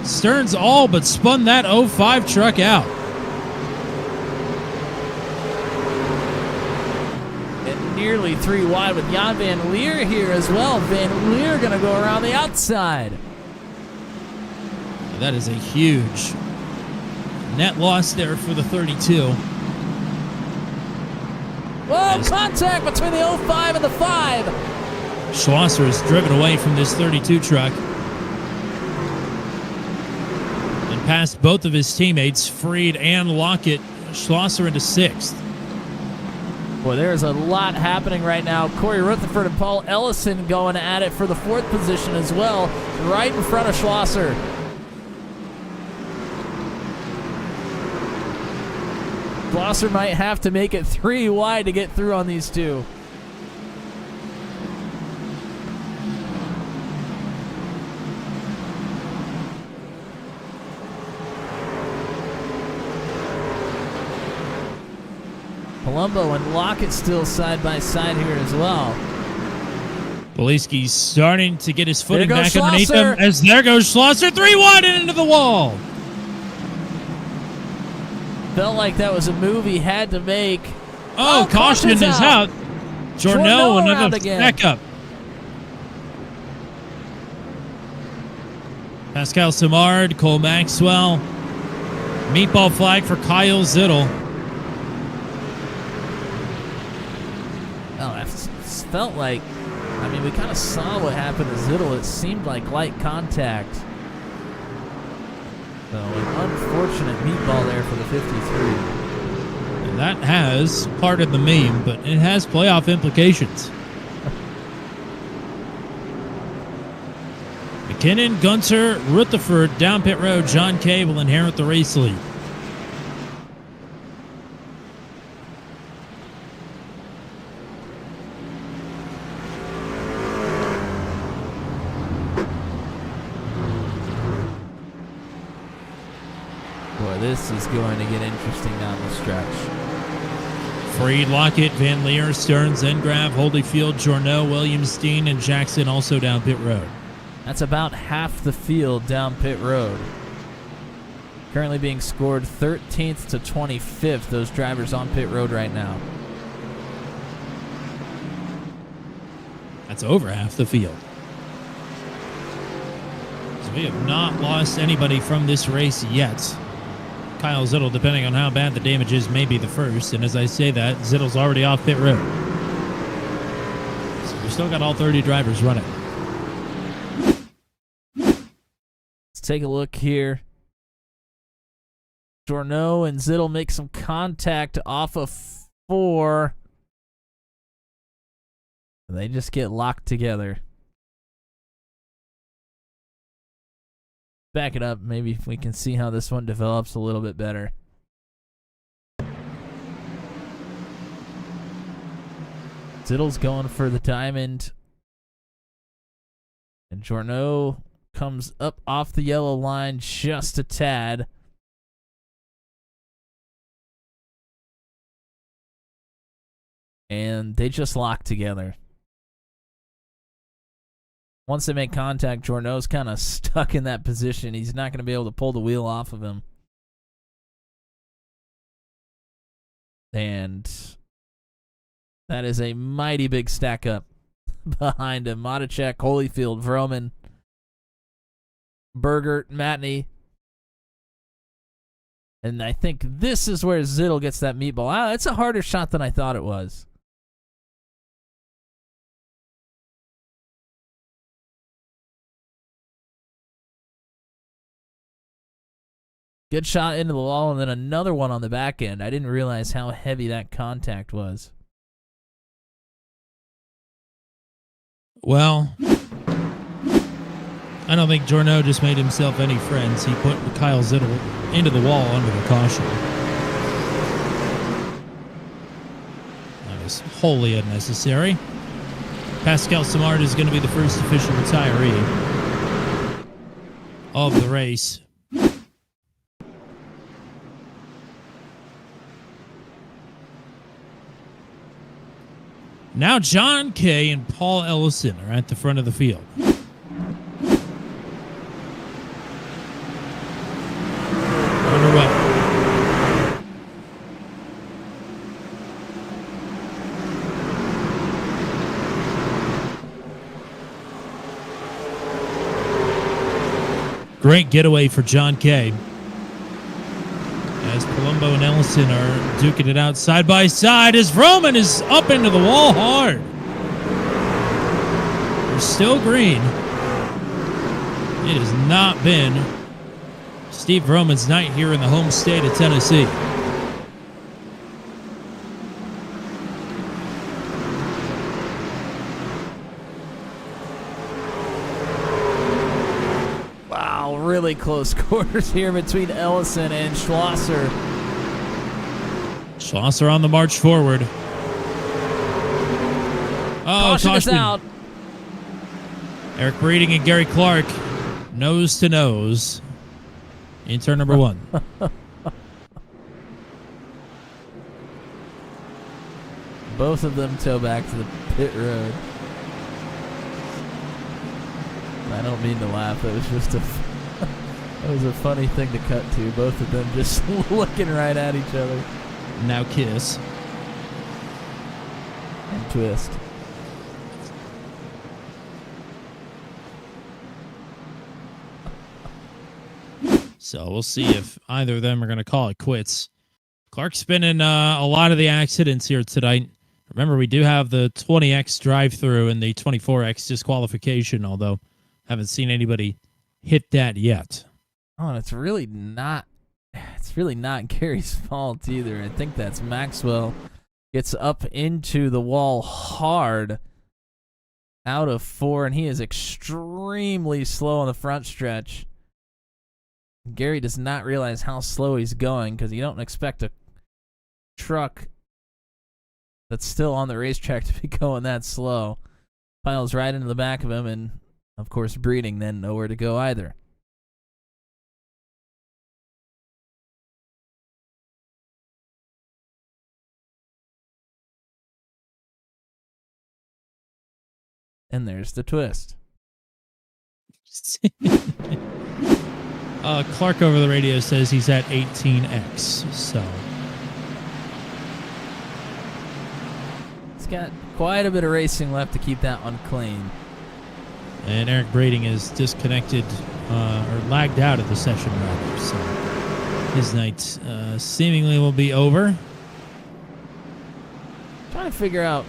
S1: Stearns all but spun that 05 truck out.
S8: And nearly 3 wide with Jan Van Leer here as well. Van Leer going to go around the outside.
S1: That is a huge net loss there for the 32.
S8: Whoa, contact between the 05 and the 5.
S1: Schlosser is driven away from this 32 truck and past both of his teammates, Freed and Lockett. Schlosser into 6th.
S8: Boy, there's a lot happening right now. Corey Rutherford and Paul Ellison going at it for the 4th position as well, right in front of Schlosser. Schlosser might have to make it 3 wide to get through on these two. Palumbo and Lockett still side by side here as well.
S1: Poliski's starting to get his footing
S8: There goes
S1: back underneath
S8: Schlosser.
S1: him as there goes Schlosser, 3 wide and into the wall.
S8: Felt like that was a move he had to make.
S1: Oh, caution is out. Journeau
S8: around
S1: another
S8: again.
S1: back up. Pascal Simard, Cole Maxwell. Meatball flag for Kyle Zittel.
S8: Oh, that felt like, I mean, we kind of saw what happened to Zittel. It seemed like light contact. So an unfortunate meatball there for the 53.
S1: And that has, pardon the meme, but it has playoff implications. McKinnon, Gunter, Rutherford, down pit road. John Kay will inherit the race lead.
S8: Boy, this is going to get interesting down the stretch.
S1: Freed, Lockett, Van Leer, Stearns, Engrav, Holyfield, Journeau, Williams, Dean, and Jackson also down pit road.
S8: That's about half the field down pit road. Currently being scored 13th to 25th, those drivers on pit road right now.
S1: That's over half the field. So we have not lost anybody from this race yet. Kyle Zittel, depending on how bad the damage is, may be the first. And as I say that, Zittel's already off pit road. So we've still got all 30 drivers running.
S8: Let's take a look here. Journeau and Zittel make some contact off of 4. They just get locked together. Back it up. Maybe if we can see how this one develops a little bit better. Zittel's going for the diamond. And Journeau comes up off the yellow line just a tad. And they just lock together. Once they make contact, Journeau's kind of stuck in that position. He's not going to be able to pull the wheel off of him. And that is a mighty big stack up behind him. Matichek, Holyfield, Vroman, Bergert, Matney. And I think this is where Zittel gets that meatball. Ah, it's a harder shot than I thought it was. Good shot into the wall, and then another one on the back end. I didn't realize how heavy that contact was.
S1: Well, I don't think Journeau just made himself any friends. He put Kyle Zittel into the wall under the caution. That was wholly unnecessary. Pascal Simard is going to be the first official retiree of the race. Now John Kay and Paul Ellison are at the front of the field. Underway. Great getaway for John Kay. As Palumbo and Ellison are duking it out side by side as Roman is up into the wall hard. They're still green. It has not been Steve Roman's night here in the home state of Tennessee.
S8: Wow, really close quarters here between Ellison and Schlosser.
S1: Schlosser on the march forward. Oh,
S8: Caution is out.
S1: Eric Breeding and Gary Clark, nose to nose in turn number 1.
S8: Both of them tow back to the pit road. I don't mean to laugh. That was just that was a funny thing to cut to. Both of them just looking right at each other.
S1: Now kiss.
S8: And twist.
S1: So we'll see if either of them are going to call it quits. Clark's been in a lot of the accidents here tonight. Remember, we do have the 20X drive-through and the 24X disqualification, although haven't seen anybody hit that yet.
S8: Oh, and it's really not Gary's fault either. I think that's Maxwell gets up into the wall hard out of 4, and he is extremely slow on the front stretch. Gary does not realize how slow he's going because you don't expect a truck that's still on the racetrack to be going that slow. Piles right into the back of him, and of course Breeding then nowhere to go either. And there's the twist.
S1: Clark over the radio says he's at 18X, so
S8: he's got quite a bit of racing left to keep that one clean.
S1: And Eric Breeding is disconnected or lagged out of the session rather, so his night seemingly will be over.
S8: Trying to figure out.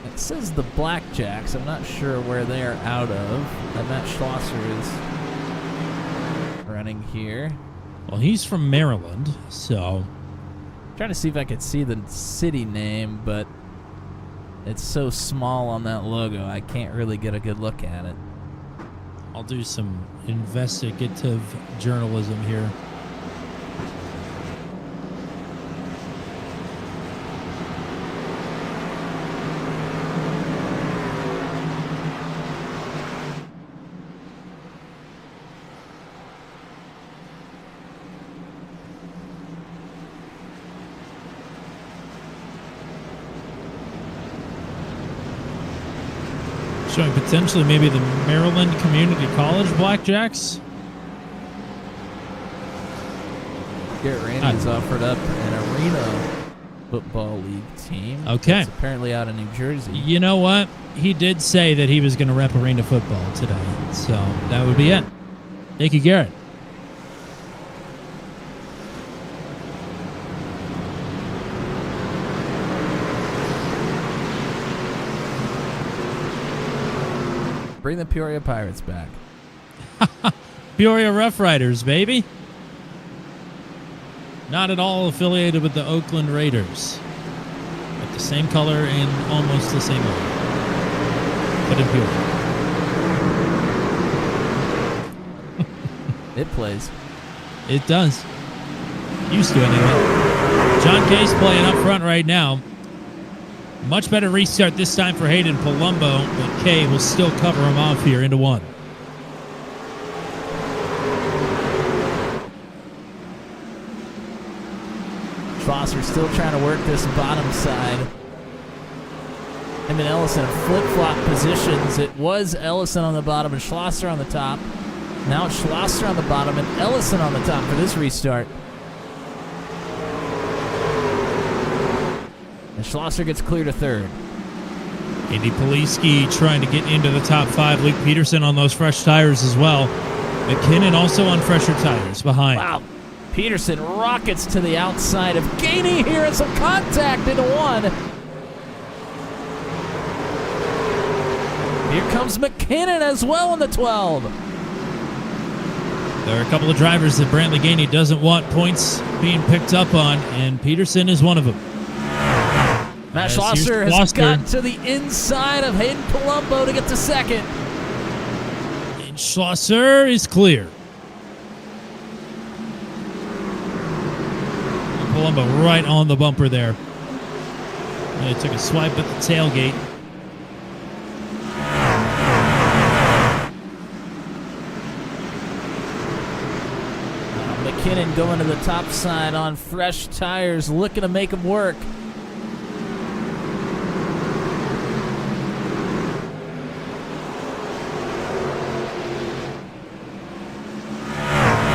S8: It says the Blackjacks. I'm not sure where they are out of. And Matt Schlosser is running here.
S1: Well, he's from Maryland, so
S8: Trying to see if I could see the city name, but it's so small on that logo, I can't really get a good look at it.
S1: I'll do some investigative journalism here. Showing potentially maybe the Maryland Community College Blackjacks.
S8: Garrett Randy's offered up an arena football league team.
S1: Okay.
S8: It's apparently out of New Jersey.
S1: You know what? He did say that he was going to rep arena football today. So that would be it. Thank you, Garrett.
S8: Bring the Peoria Pirates back.
S1: Peoria Rough Riders, baby. Not at all affiliated with the Oakland Raiders. But the same color and almost the same owner. But in Peoria.
S8: It plays.
S1: It does. Used to anyway. John Kay's playing up front right now. Much better restart this time for Hayden Palumbo, but Kay will still cover him off here into 1.
S8: Schlosser still trying to work this bottom side. Him and Ellison flip-flop positions. It was Ellison on the bottom and Schlosser on the top. Now it's Schlosser on the bottom and Ellison on the top for this restart. And Schlosser gets clear to 3rd.
S1: Andy Poliski trying to get into the top 5. Luke Peterson on those fresh tires as well. McKinnon also on fresher tires behind.
S8: Wow. Peterson rockets to the outside of Gainey here and some contact into one. Here comes McKinnon as well in the 12.
S1: There are a couple of drivers that Brantley Gainey doesn't want points being picked up on, and Peterson is one of them.
S8: Matt Schlosser has gotten to the inside of Hayden Palumbo to get to second.
S1: And Schlosser is clear. Palumbo right on the bumper there. They took a swipe at the tailgate.
S8: McKinnon going to the top side on fresh tires, looking to make him work.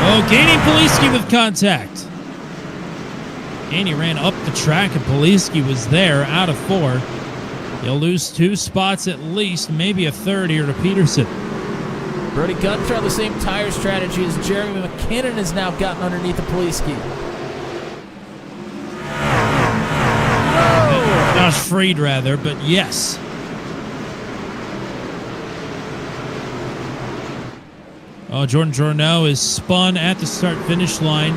S1: Oh, gaining Poliski with contact. Gainey ran up the track, and Poliski was there out of 4. He'll lose 2 spots at least, maybe a third here to Peterson.
S8: Brody Gunter on the same tire strategy as Jeremy McKinnon has now gotten underneath the Poliski.
S1: No! Josh Freed, rather, but yes. Oh, Jordan Journeau is spun at the start-finish line.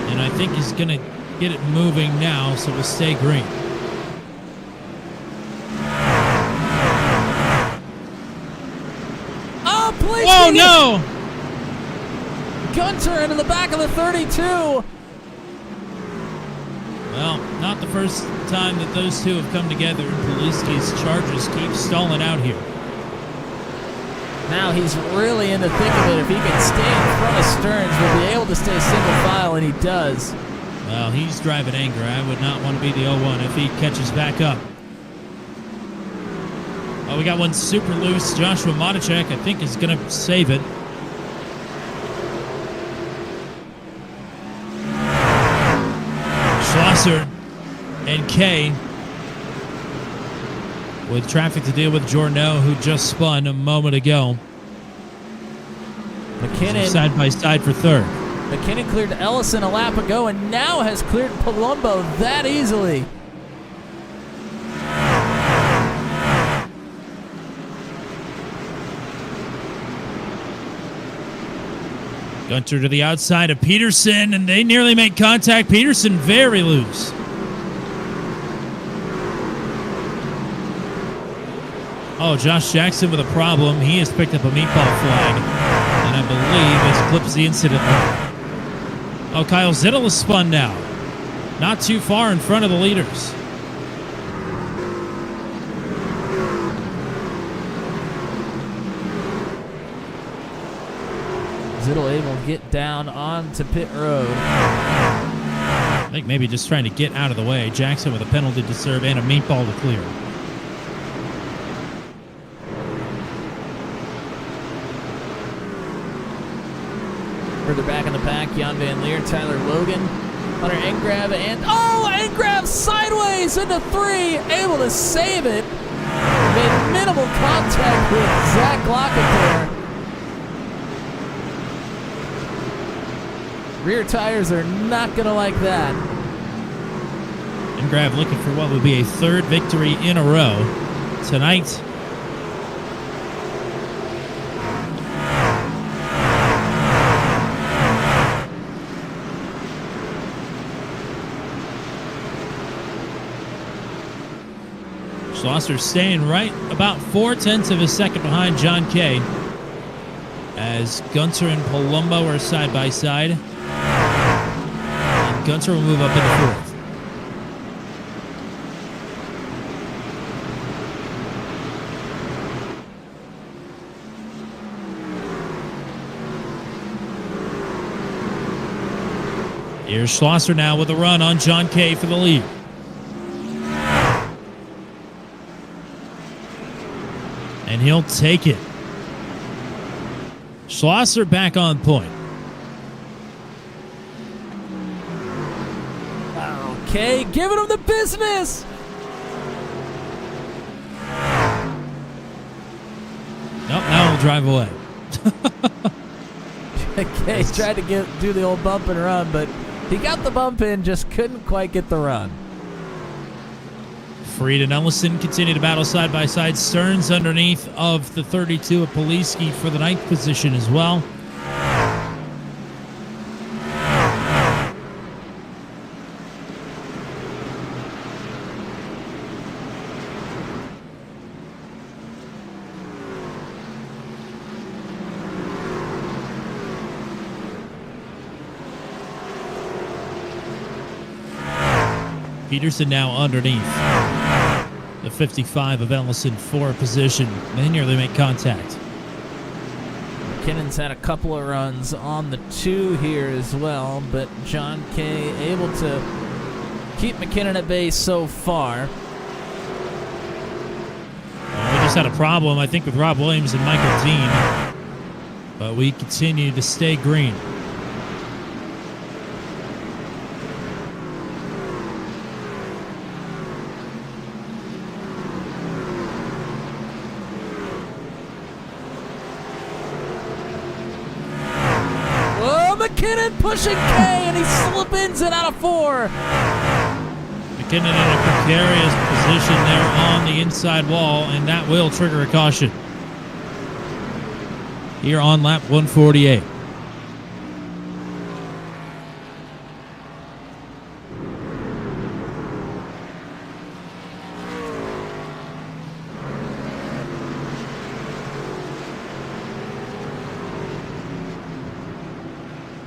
S1: And I think he's going to get it moving now, so we'll stay green.
S8: Oh, please!
S1: Oh, no!
S8: Gunter into the back of the 32.
S1: Well, not the first time that those two have come together, and Poliski's charges keep stalling out here.
S8: Now he's really in the thick of it. If he can stay in front of Stearns, we'll be able to stay single file, and he does.
S1: Well, he's driving anger. I would not want to be the 0-1 if he catches back up. Oh, we got one super loose. Joshua Matichek, I think, is going to save it. Schlosser and Kay with traffic to deal with. Journeau, who just spun a moment ago.
S8: McKinnon
S1: side by side for third.
S8: McKinnon cleared Ellison a lap ago and now has cleared Palumbo that easily.
S1: Gunter to the outside of Peterson, and they nearly make contact. Peterson very loose. Oh, Josh Jackson with a problem. He has picked up a meatball flag, and I believe has clipped the incident. Oh, Kyle Zittel is spun now. Not too far in front of the leaders.
S8: Zittel able to get down onto pit road.
S1: I think maybe just trying to get out of the way. Jackson with a penalty to serve and a meatball to clear.
S8: Further back in the pack, Jan Van Leer, Tyler Logan, Hunter Engrav, and Engrav sideways into 3, able to save it. Made minimal contact with Zach Lockhart. Rear tires are not going to like that.
S1: Engrav looking for what would be a third victory in a row tonight. Schlosser staying right about 0.4 of a second behind John Kay as Gunter and Palumbo are side by side. And Gunter will move up into 4th. Here's Schlosser now with a run on John Kay for the lead. And he'll take it. Schlosser back on point.
S8: Okay, giving him the business.
S1: Nope, now he'll drive away.
S8: Case tried to do the old bump and run, but he got the bump in, just couldn't quite get the run.
S1: Freed and Ellison continue to battle side by side. Stearns underneath of the 32 of Poliski for the 9th position as well. Peterson now underneath the 55 of Ellison for a position. They nearly make contact.
S8: McKinnon's had a couple of runs on the 2 here as well, but John Kay able to keep McKinnon at bay so far.
S1: We just had a problem, I think, with Rob Williams and Michael Dean, but we continue to stay green.
S8: McKinnon pushing Kay, and he slip-ins it out of 4.
S1: McKinnon in a precarious position there on the inside wall, and that will trigger a caution. Here on lap 148.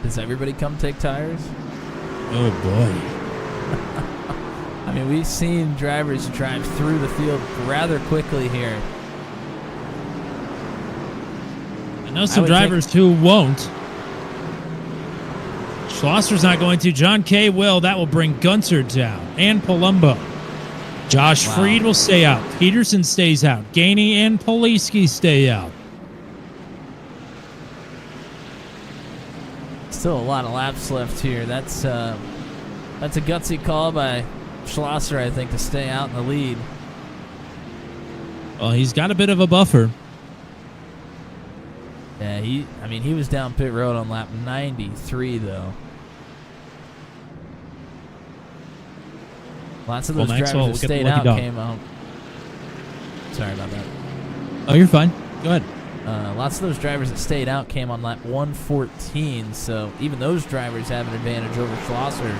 S8: Does everybody come take tires?
S1: Oh, boy.
S8: I mean, we've seen drivers drive through the field rather quickly here.
S1: I know some drivers who won't. Schlosser's not going to. John Kay will. That will bring Gunter down. And Palumbo. Josh Freed will stay out. Peterson stays out. Gainey and Poliski stay out.
S8: Still a lot of laps left here. That's a gutsy call by Schlosser, I think, to stay out in the lead.
S1: Well, he's got a bit of a buffer.
S8: Yeah, he was down pit road on lap 93, though. Lots of those drivers that stayed out came out. Sorry about that.
S1: Oh, you're fine. Go ahead.
S8: Lots of those drivers that stayed out came on lap 114, so even those drivers have an advantage over Schlosser.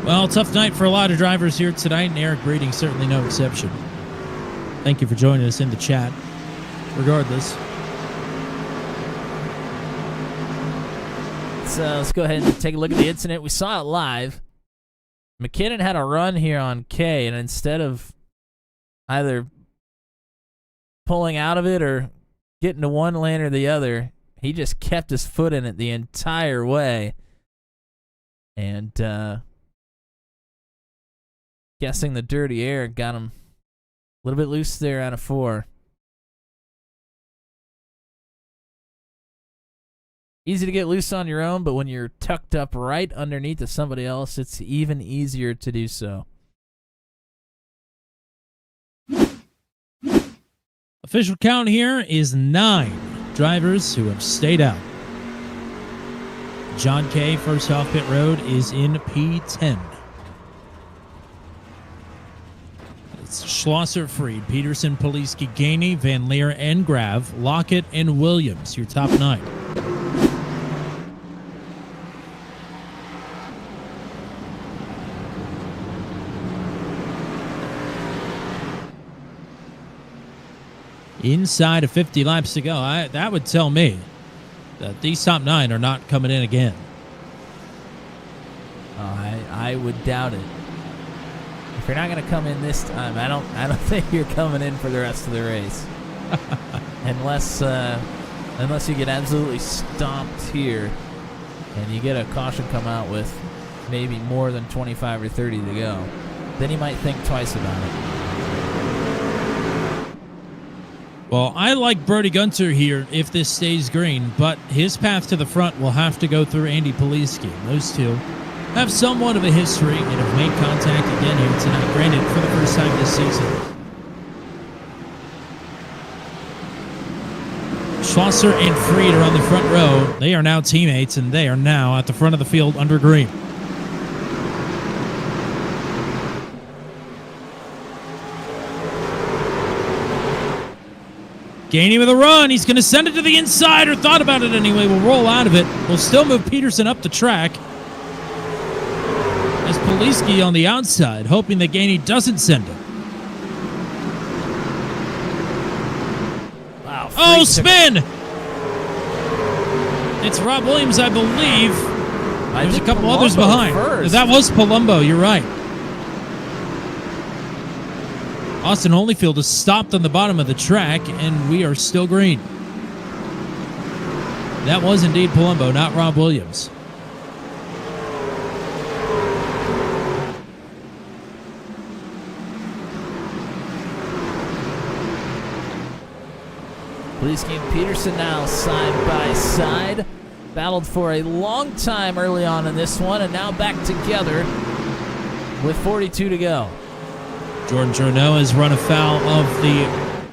S1: Well, tough night for a lot of drivers here tonight, and Eric Breeding certainly no exception. Thank you for joining us in the chat. Regardless.
S8: Let's go ahead and take a look at the incident. We saw it live. McKinnon had a run here on K, and instead of either pulling out of it or getting to one lane or the other, he just kept his foot in it the entire way. And guessing the dirty air got him a little bit loose there out of 4. Easy to get loose on your own, but when you're tucked up right underneath of somebody else, it's even easier to do so.
S1: Official count here is 9 drivers who have stayed out. John Kay, first off pit road, is in P10. It's Schlosser, Freed, Peterson, Poliski, Gainey, Van Leer, and Grav, Lockett, and Williams, your top 9. Inside of 50 laps to go. That would tell me that these top 9 are not coming in again.
S8: I would doubt it. If you're not going to come in this time, I don't think you're coming in for the rest of the race, unless you get absolutely stomped here, and you get a caution come out with maybe more than 25 or 30 to go. Then you might think twice about it.
S1: Well, I like Brody Gunter here if this stays green, but his path to the front will have to go through Andy Poliski. Those two have somewhat of a history and have made contact again here tonight. Granted, for the first time this season. Schlosser and Freed are on the front row. They are now teammates, and they are now at the front of the field under green. Gainey with a run. He's going to send it to the inside, or thought about it anyway. Will roll out of it. Will still move Peterson up the track. As Poliski on the outside, hoping that Gainey doesn't send it.
S8: Wow.
S1: Oh, spin! It's Rob Williams, I believe. There's a couple others behind.
S8: First.
S1: That was Palumbo, you're right. Austin Holyfield is stopped on the bottom of the track, and we are still green. That was indeed Palumbo, not Rob Williams.
S8: Poliski and Peterson now side by side. Battled for a long time early on in this one, and now back together with 42 to go.
S1: Jordan Journeau has run afoul of the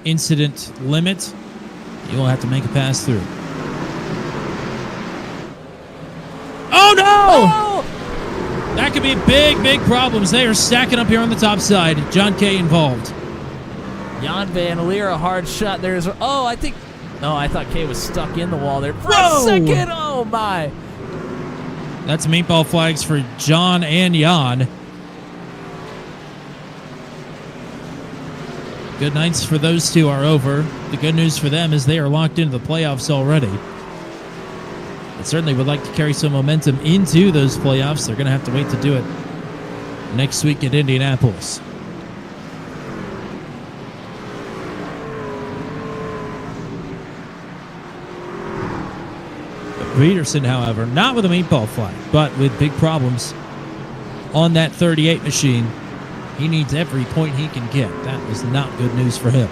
S1: incident limit. He will have to make a pass through. Oh, no!
S8: Oh!
S1: That could be big, big problems. They are stacking up here on the top side. John Kay involved.
S8: Jan Van Leer, a hard shot. There's. Oh, I thought Kay was stuck in the wall there for
S1: Whoa!
S8: a second. Oh, my.
S1: That's meatball flags for John and Jan. Good nights for those two are over. The good news for them is they are locked into the playoffs already. But certainly would like to carry some momentum into those playoffs. They're going to have to wait to do it next week at Indianapolis. Peterson, however, not with a meatball flag, but with big problems on that 38 machine. He needs every point he can get. That was not good news for him.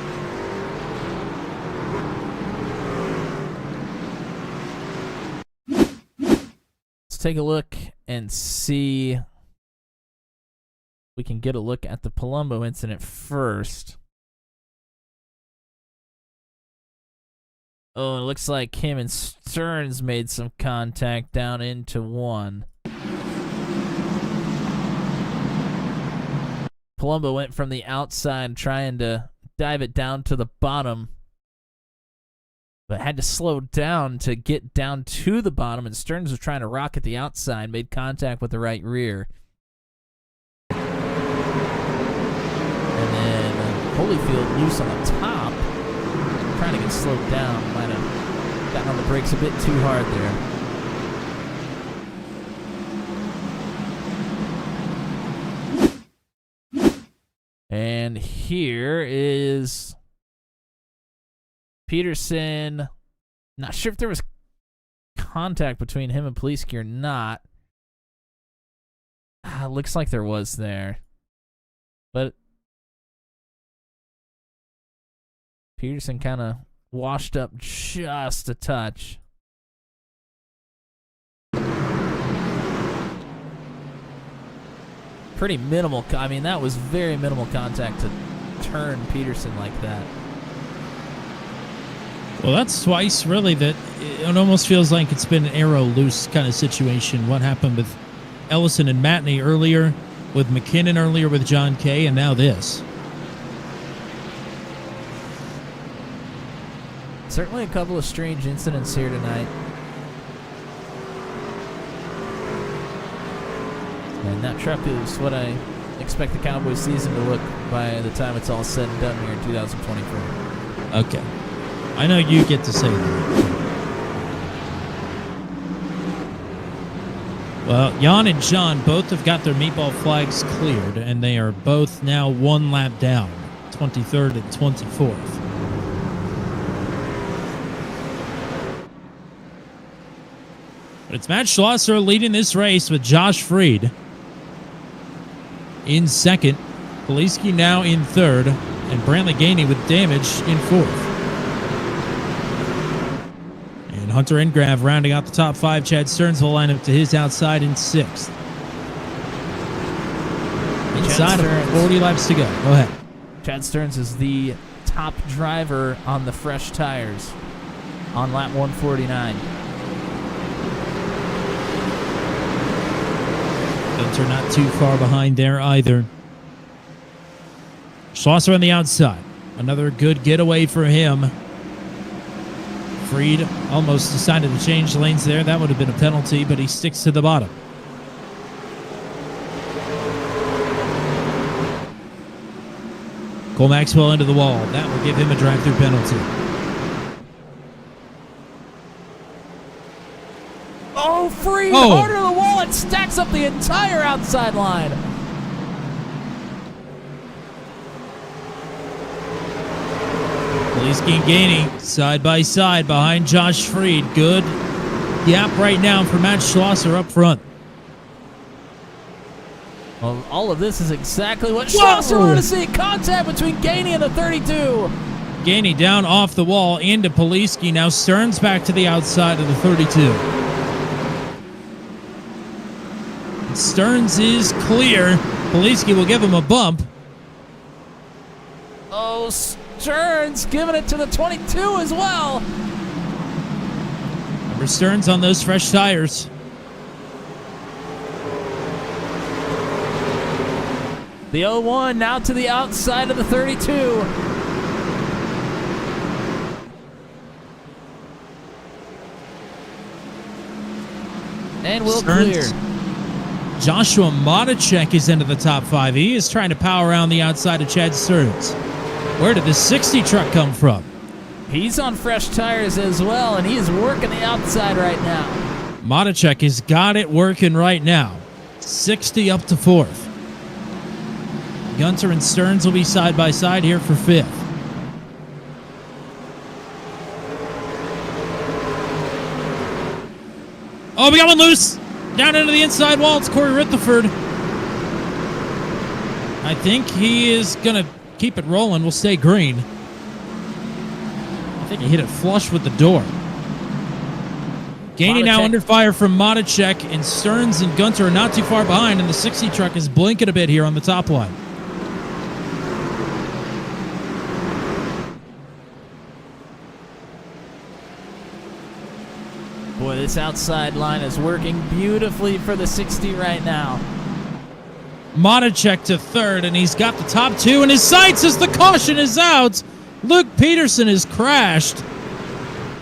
S8: Let's take a look and see if we can get a look at the Palumbo incident first. Oh, it looks like him and Stearns made some contact down into one. Palumbo went from the outside trying to dive it down to the bottom, but had to slow down to get down to the bottom, and Stearns was trying to rock at the outside, made contact with the right rear. And then Holyfield loose on the top, trying to get slowed down, might have gotten on the brakes a bit too hard there. And here is Peterson. Not sure if there was contact between him and Poliski or not. Looks like there was there. But Peterson kind of washed up just a touch. Pretty minimal. I mean, that was very minimal contact to turn Peterson like that.
S1: Well, that's twice, really, that it almost feels like it's been an arrow loose kind of situation. What happened with Ellison and Matney earlier, with McKinnon earlier with John Kay, and now this.
S8: Certainly a couple of strange incidents here tonight. And that truck is what I expect the Cowboys season to look by the time it's all said and done here in 2024.
S1: Okay. I know you get to say that. Well, Jan and John both have got their meatball flags cleared, and they are both now one lap down, 23rd and 24th. But it's Matt Schlosser leading this race with Josh Freed in second. Poliski now in third, and Brantley Gainey with damage in fourth. And Hunter Engrav rounding out the top five. Chad Stearns will line up to his outside in sixth. inside of
S8: Stearns.
S1: 40 laps to go. Go ahead.
S8: Chad Stearns is the top driver on the fresh tires on lap 149.
S1: Gunter not too far behind there either. Schlosser on the outside. Another good getaway for him. Freed almost decided to change lanes there. That would have been a penalty, but he sticks to the bottom. Cole Maxwell into the wall. That will give him a drive-through penalty.
S8: Oh, Freed harder to the wall and stacks up the entire outside line.
S1: Poliski and Gainey side by side behind Josh Freed. Good gap right now for Matt Schlosser up front.
S8: Well, all of this is exactly what Schlosser wanted to see. Contact between Gainey and the 32.
S1: Gainey down off the wall into Poliski. Now Stearns back to the outside of the 32. Stearns is clear. Poliski will give him a bump.
S8: Oh, Stearns giving it to the 22 as well.
S1: Number Stearns on those fresh tires.
S8: The 01 now to the outside of the 32. And will clear.
S1: Joshua Modacek is into the top 5. He is trying to power around the outside of Chad Stearns. Where did the 60 truck come from?
S8: He's on fresh tires as well, and he is working the outside right now.
S1: Modacek has got it working right now. 60 up to 4th. Gunter and Stearns will be side by side here for 5th. Oh, we got one loose. Down into the inside wall. It's Corey Rutherford. I think he is going to keep it rolling. We'll stay green. I think he hit it flush with the door. Gainey now under fire from Modacek, and Stearns and Gunter are not too far behind, and the 60 truck is blinking a bit here on the top line.
S8: Boy, this outside line is working beautifully for the 60 right now.
S1: Modacek to 3rd, and he's got the top 2 in his sights as the caution is out. Luke Peterson has crashed,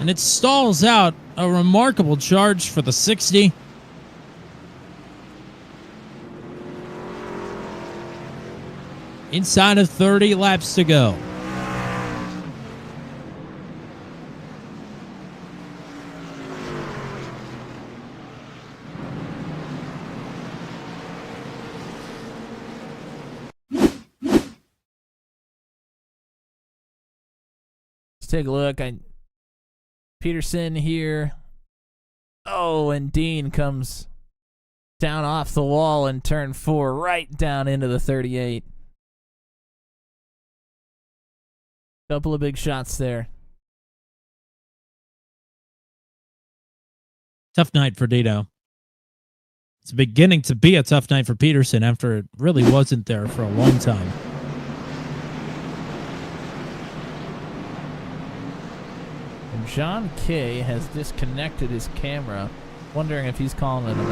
S1: and it stalls out. A remarkable charge for the 60. Inside of 30 laps to go.
S8: Let's take a look. Peterson here. Oh, and Dean comes down off the wall in turn 4, right down into the 38. Couple of big shots there.
S1: Tough night for Dino. It's beginning to be a tough night for Peterson after it really wasn't there for a long time.
S8: John Kay has disconnected his camera, wondering if he's calling it a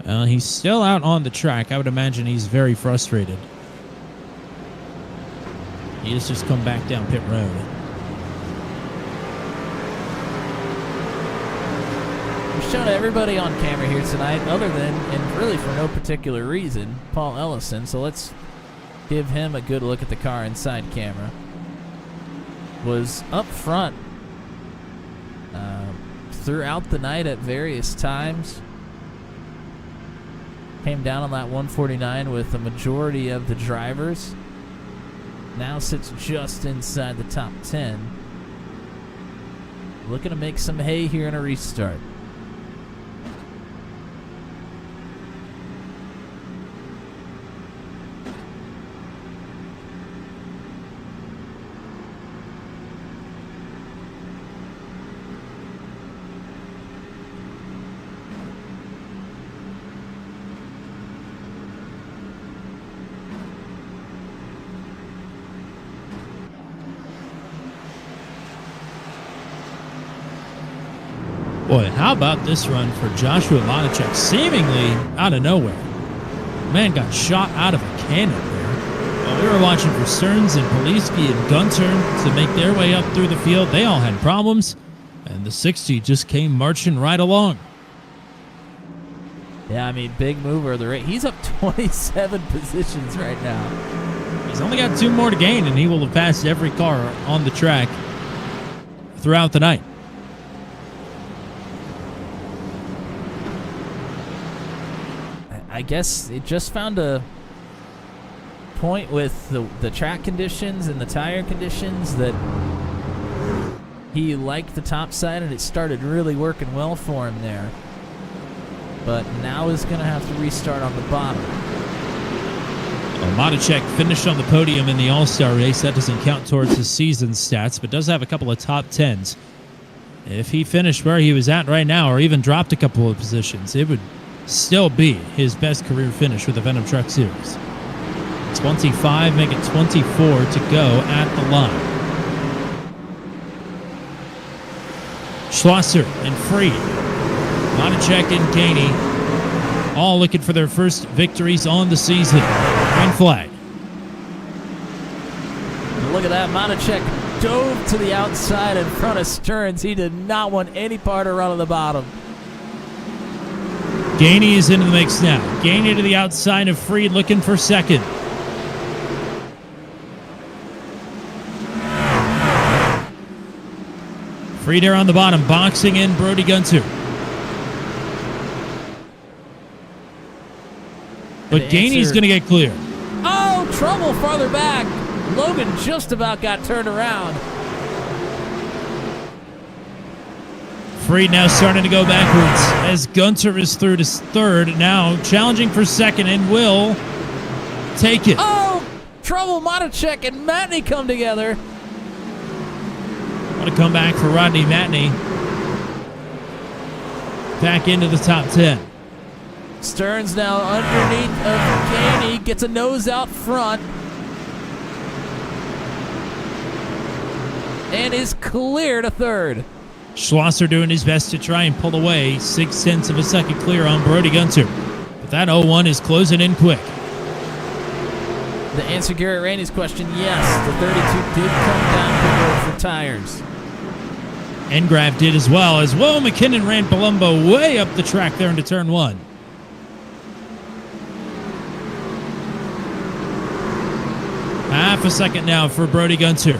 S8: night.
S1: He's still out on the track. I would imagine he's very frustrated. He has just come back down pit road.
S8: We're showing everybody on camera here tonight, other than, and really for no particular reason, Paul Ellison. So let's give him a good look at the car inside camera. Was up front throughout the night at various times. Came down on that 149 with the majority of the drivers. Now sits just inside the top 10. Looking to make some hay here in a restart.
S1: Boy, how about this run for Joshua Monachek, seemingly out of nowhere. Man got shot out of a cannon there. While we were watching for Stearns and Poliski and Gunter to make their way up through the field, they all had problems, and the 60 just came marching right along.
S8: Yeah, I mean, big mover of the race. He's up 27 positions right now.
S1: He's only got 2 more to gain, and he will have passed every car on the track throughout the night.
S8: I guess it just found a point with the track conditions and the tire conditions that he liked the top side, and it started really working well for him there. But now is going to have to restart on the bottom.
S1: Monachek finished on the podium in the All-Star race. That doesn't count towards his season stats, but does have a couple of top 10s. If he finished where he was at right now, or even dropped a couple of positions, it would still be his best career finish with the Venom Truck Series. 25, make it 24 to go at the line. Schlosser and Freed, Monachek and Gainey, all looking for their first victories on the season. Green flag.
S8: Look at that. Monachek dove to the outside in front of Stearns. He did not want any part of running the bottom.
S1: Gainey is into the mix now. Gainey to the outside of Freed, looking for second. Freed there on the bottom, boxing in Brody Gunter. But Gainey's going to get clear.
S8: Oh, trouble farther back. Logan just about got turned around.
S1: Freed now starting to go backwards as Gunter is through to third. Now challenging for second and will take it.
S8: Oh, trouble. Monachek and Matney come together.
S1: What a comeback for Rodney Matney. Back into the top 10.
S8: Stearns now underneath of Gainey. Gets a nose out front. And is clear to third.
S1: Schlosser doing his best to try and pull away. 0.6 of a second clear on Brody Gunter. But that 0-1 is closing in quick.
S8: To answer Garrett Rainey's question, yes, the 32 did come down quicker for tires.
S1: Engrav did as well, as Will McKinnon ran Palumbo way up the track there into turn 1. Half a second now for Brody Gunter.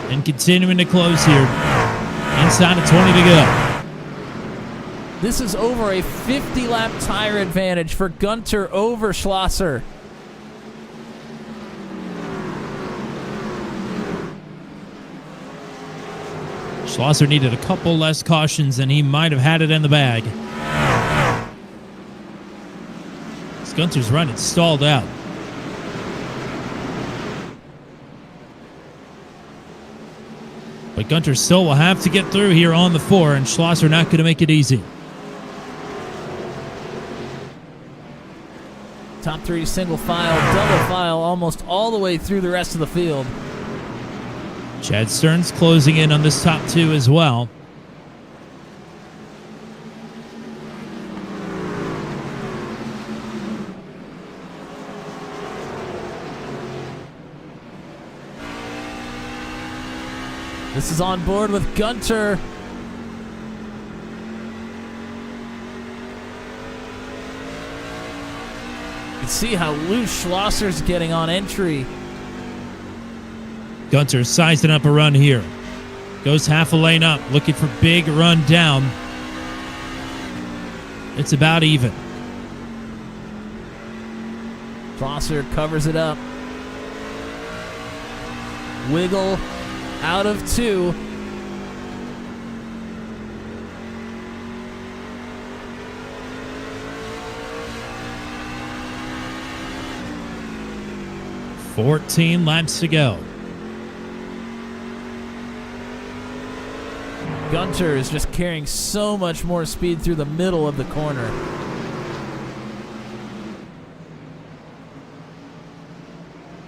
S1: And continuing to close here. Inside of 20 to go.
S8: This is over a 50-lap tire advantage for Gunter over Schlosser.
S1: Schlosser needed a couple less cautions, and he might have had it in the bag. Gunter's run, it's stalled out. But Gunter still will have to get through here on the 4, and Schlosser not going to make it easy.
S8: Top 3 single file, double file, almost all the way through the rest of the field.
S1: Chad Stearns closing in on this top 2 as well.
S8: This is on board with Gunter. You can see how loose Schlosser's getting on entry.
S1: Gunter sizing up a run here. Goes half a lane up, looking for big run down. It's about even.
S8: Schlosser covers it up. Wiggle out of 2.
S1: $14 laps to go.
S8: Gunter is just carrying so much more speed through the middle of the corner.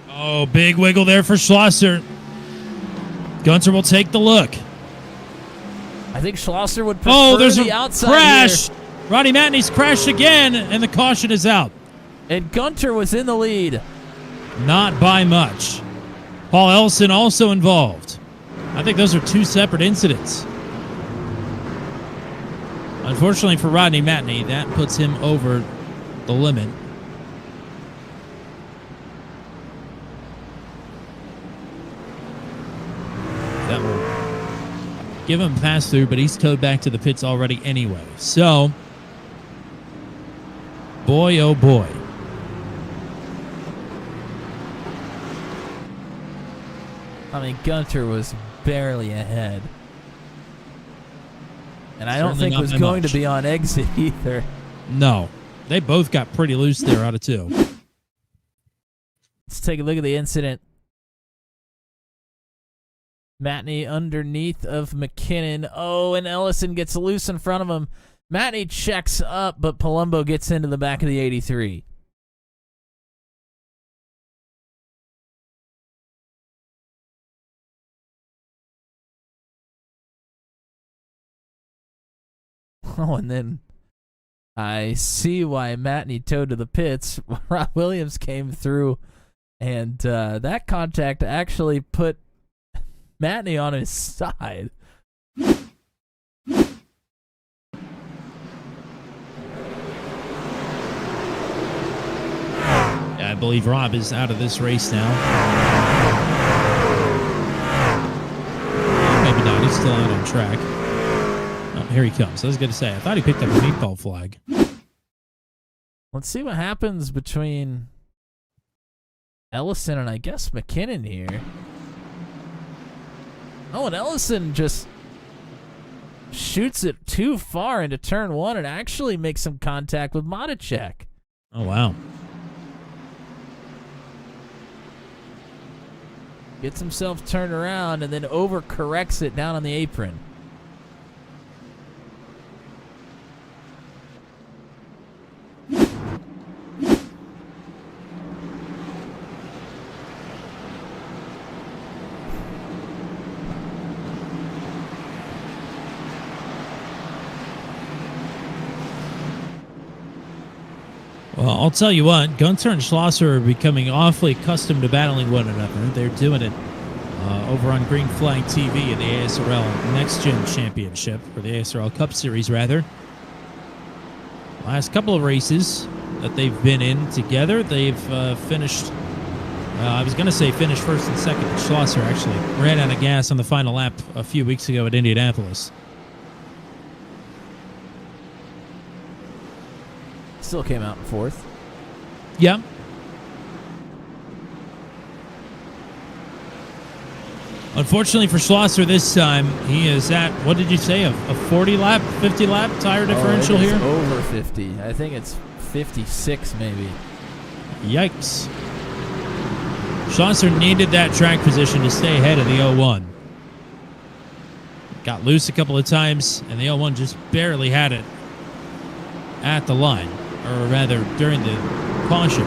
S1: Oh, big wiggle there for Schlosser. Gunter will take the look.
S8: I I think Schlosser would prefer
S1: Oh, there's
S8: the
S1: a
S8: outside
S1: crash.
S8: here.
S1: Rodney Matney's crashed again, and the caution is out.
S8: And Gunter was in the lead.
S1: Not by much. Paul Ellison also involved. I think those are two separate incidents. Unfortunately for Rodney Matney, that puts him over the limit. That will give him a pass through, but he's towed back to the pits already anyway. So, boy, oh boy.
S8: I mean, Gunter was barely ahead. And I don't
S1: Certainly
S8: think
S1: not
S8: was
S1: by
S8: going
S1: much.
S8: to be on exit either.
S1: No. They both got pretty loose there out of two.
S8: Let's take a look at the incident. Matney underneath of McKinnon. Oh, and Ellison gets loose in front of him. Matney checks up, but Palumbo gets into the back of the 83. Oh, and then I see why Matney towed to the pits. Rob Williams came through, and that contact actually put Matney on his side.
S1: I believe Rob is out of this race now. Maybe not. He's still out on track. Oh, here he comes. I was going to say, I thought he picked up a meatball flag.
S8: Let's see what happens between Ellison and I guess McKinnon here. Oh, and Ellison just shoots it too far into turn one and actually makes some contact with Matichek.
S1: Oh, wow.
S8: Gets himself turned around and then overcorrects it down on the apron.
S1: Well, I'll tell you what, Gunter and Schlosser are becoming awfully accustomed to battling one another. They're doing it over on Green Flag TV in the ASRL Next Gen Championship, or the ASRL Cup Series, rather. Last couple of races that they've been in together, they've finished, I was going to say finished first and second. Schlosser actually ran out of gas on the final lap a few weeks ago at Indianapolis.
S8: Still came out in fourth.
S1: Yeah. Unfortunately for Schlosser this time, he is at, what did you say, a 40-lap, 50-lap tire differential
S8: it is
S1: here?
S8: over 50. I think it's 56 maybe.
S1: Yikes. Schlosser needed that track position to stay ahead of the 01. Got loose a couple of times, and the 01 just barely had it at the line, or rather during the caution.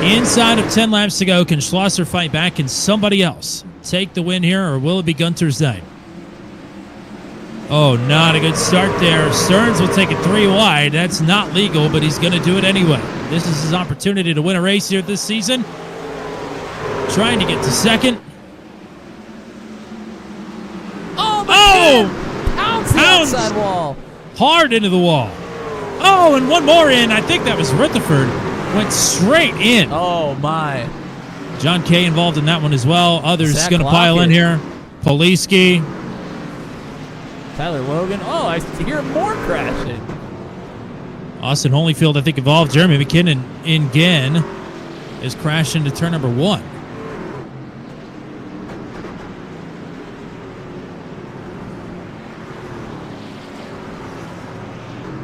S1: Inside of 10 laps to go, can Schlosser fight back? Can somebody else take the win here, or will it be Gunter's night? Oh, not a good start there. Stearns will take it 3 wide. That's not legal, but he's going to do it anyway. This is his opportunity to win a race here this season. Trying to get to second.
S8: Pounds the outside wall.
S1: Hard into the wall. Oh, and one more in. I think that was Rutherford. Went straight in.
S8: Oh, my.
S1: John Kay involved in that one as well. Others
S8: Zach
S1: going to pile in
S8: Lockett.
S1: here. Poliski.
S8: Tyler Logan. Oh, I hear more crashing.
S1: Austin Holyfield, I think, involved. Jeremy McKinnon again is crashed into turn number 1.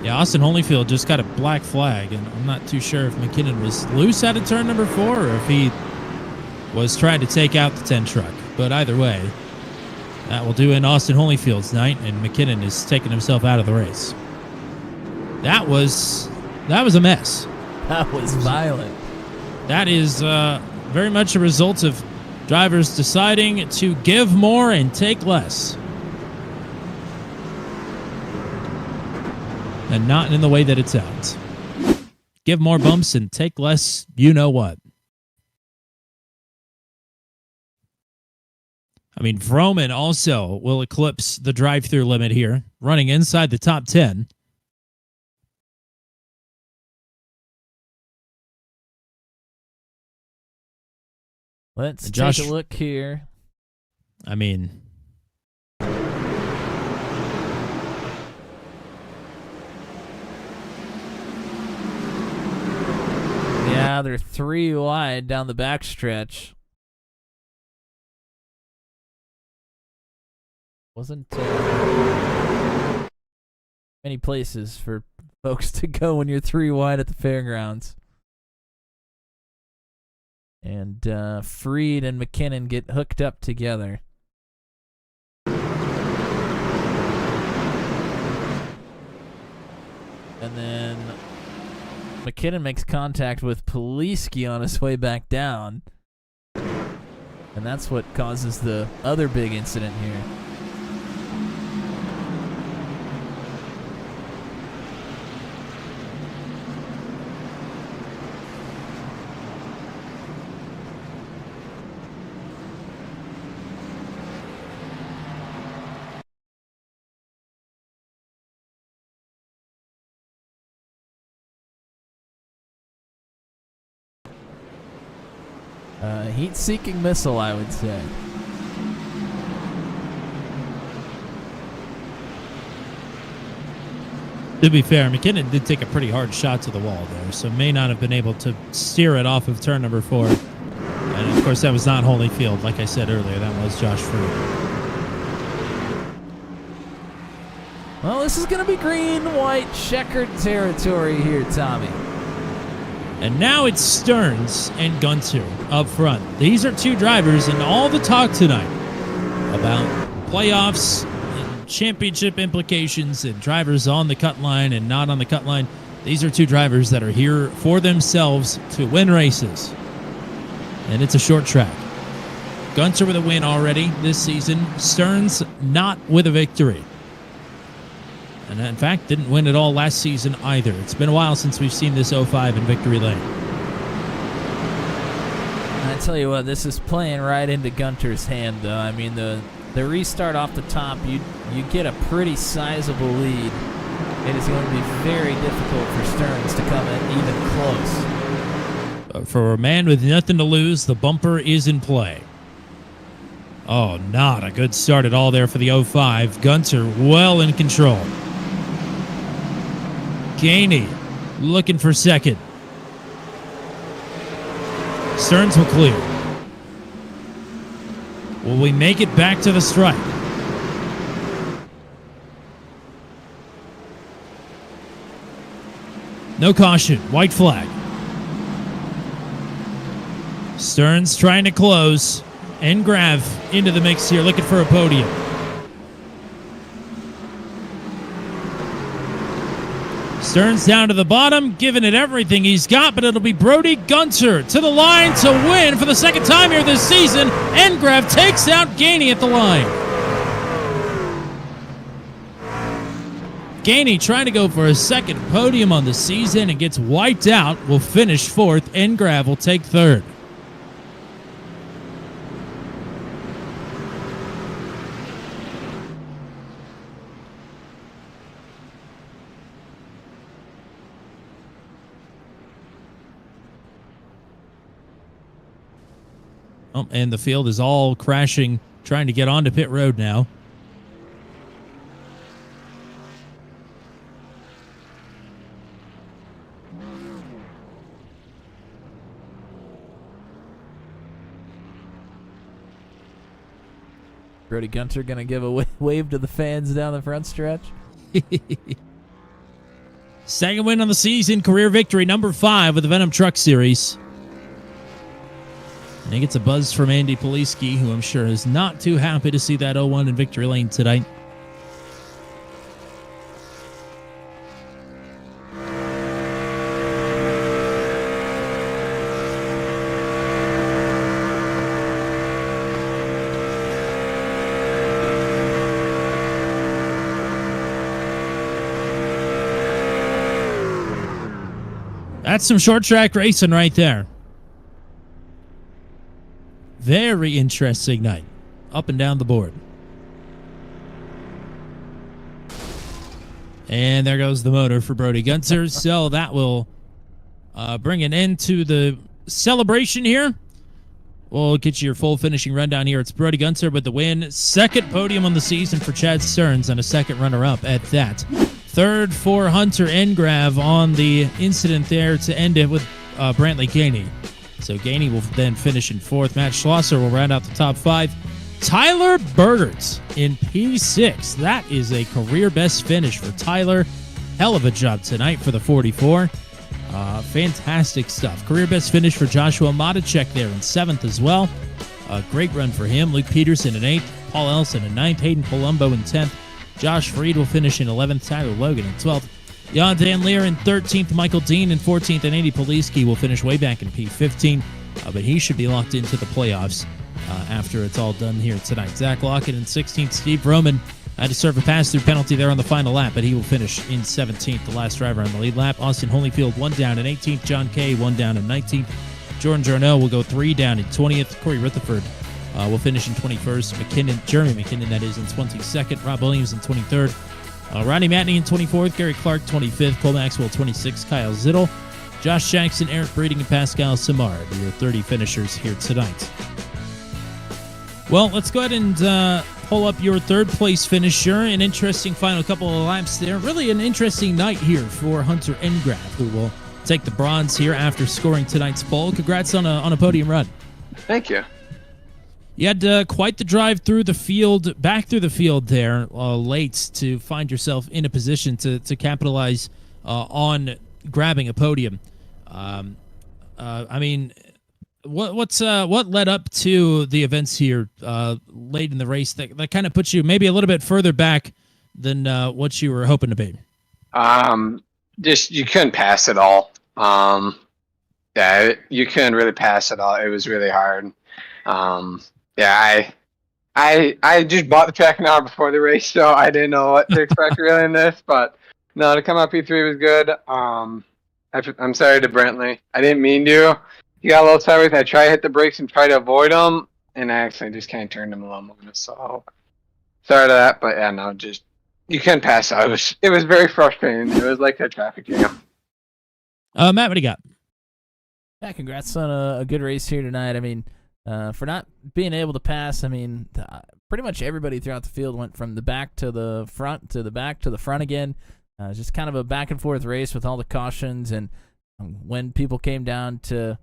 S1: Yeah, Austin Holyfield just got a black flag, and I'm not too sure if McKinnon was loose out of turn number 4 or if he was trying to take out the 10 truck. But either way, that will do in Austin Holyfield's night, and McKinnon is taking himself out of the race. That was a mess.
S8: That was violent.
S1: That is very much a result of Drivers deciding to give more and take less. And not in the way that it sounds. Give more bumps and take less, you know what. I mean, Vroman also will eclipse the drive-through limit here, running inside the top 10.
S8: Let's
S1: Josh,
S8: take a look here.
S1: I mean,
S8: yeah, they're 3 wide down the backstretch. Wasn't many places for folks to go when you're 3 wide at the fairgrounds. And Freed and McKinnon get hooked up together. And then McKinnon makes contact with Poliski on his way back down. And that's what causes the other big incident here. Heat-seeking missile, I would say.
S1: to be fair, McKinnon did take a pretty hard shot to the wall there, so may not have been able to steer it off of turn number 4. And, of course, that was not Holyfield, like I said earlier. That was Josh Freed.
S8: Well, this is going to be green-white checkered territory here, Tommy.
S1: And now it's Stearns and Gunter up front. These are 2 drivers, and all the talk tonight about playoffs and championship implications and drivers on the cut line and not on the cut line. These are 2 drivers that are here for themselves to win races. And it's a short track. Gunter with a win already this season. Stearns not with a victory. And in fact, didn't win at all last season either. It's been a while since we've seen this 05 in victory lane.
S8: I tell you what, this is playing right into Gunter's hand, though. I mean, the restart off the top, you get a pretty sizable lead. It is going to be very difficult for Stearns to come in even close.
S1: For a man with nothing to lose, the bumper is in play. Oh, not a good start at all there for the 05. Gunter well in control. Gainey looking for second. Stearns will clear. Will we make it back to the stripe? No caution. White flag. Stearns trying to close. And Grav into the mix here, looking for a podium. Stearns down to the bottom, giving it everything he's got, but it'll be Brody Gunter to the line to win for the second time here this season. Engrav takes out Gainey at the line. Gainey trying to go for a second podium on the season and gets wiped out. Will finish 4th. Engrav will take 3rd. Oh, and the field is all crashing, trying to get onto pit road now.
S8: Brody Gunter going to give a wave to the fans down the front stretch.
S1: Second win on the season, career victory, number 5 with the Venom Truck Series. And he gets a buzz from Andy Poliski, who I'm sure is not too happy to see that 0-1 in victory lane tonight. That's some short track racing right there. Very interesting night. Up and down the board. And there goes the motor for Brody Gunter. So that will bring an end to the celebration here. We'll get you your full finishing rundown here. It's Brody Gunter with the win. Second podium on the season for Chad Stearns and a second runner-up at that. Third for Hunter Engrav on the incident there to end it with Brantley Gainey. So Gainey will then finish in fourth. Matt Schlosser will round out the top five. Tyler Bergerts in P6. That is a career best finish for Tyler. Hell of a job tonight for the 44. Fantastic stuff. Career best finish for Joshua Matacek there in seventh as well. A great run for him. Luke Peterson in eighth. Paul Ellison in ninth. Hayden Palumbo in 10th. Josh Freed will finish in 11th. Tyler Logan in 12th. Jan Dan Lear in 13th. Michael Dean in 14th. And Andy Poliski will finish way back in P15. But he should be locked into the playoffs after it's all done here tonight. Zach Lockett in 16th. Steve Roman had to serve a pass-through penalty there on the final lap, but he will finish in 17th, the last driver on the lead lap. Austin Holyfield, 1 down in 18th. John Kay, 1 down in 19th. Jordan Jarnell will go 3 down in 20th. Corey Rutherford will finish in 21st. Jeremy McKinnon, that is, in 22nd. Rob Williams in 23rd. Ronnie Matney in 24th. Gary Clark, 25th. Cole Maxwell, 26th. Kyle Zittel. Josh Jackson, Eric Breeding, and Pascal Samard, your 30 finishers here tonight. Well, let's go ahead and pull up your third place finisher. An interesting final couple of laps there. Really an interesting night here for Hunter Engrav, who will take the bronze here after scoring tonight's pole. Congrats on a podium run.
S7: Thank you.
S1: You had quite the drive through the field, back through the field there late to find yourself in a position to capitalize on grabbing a podium. I mean, what led up to the events here late in the race that kind of puts you maybe a little bit further back than what you were hoping to be?
S7: Just you couldn't pass it all. You couldn't really pass it all. It was really hard. I just bought the track an hour before the race, so I didn't know what to expect really in this. But no, to come out P3 was good. I'm sorry to Brantley. I didn't mean to. He got a little sideways. I tried to hit the brakes and try to avoid him, and I actually just kind of turned him a little more. So sorry to that, but yeah, no, just you couldn't pass out. It was very frustrating. It was like a traffic jam.
S1: Matt, what do you got?
S8: Yeah, congrats on a good race here tonight. I mean, for not being able to pass, I mean, pretty much everybody throughout the field went from the back to the front to the back to the front again. Just kind of a back and forth race with all the cautions, and when people came down to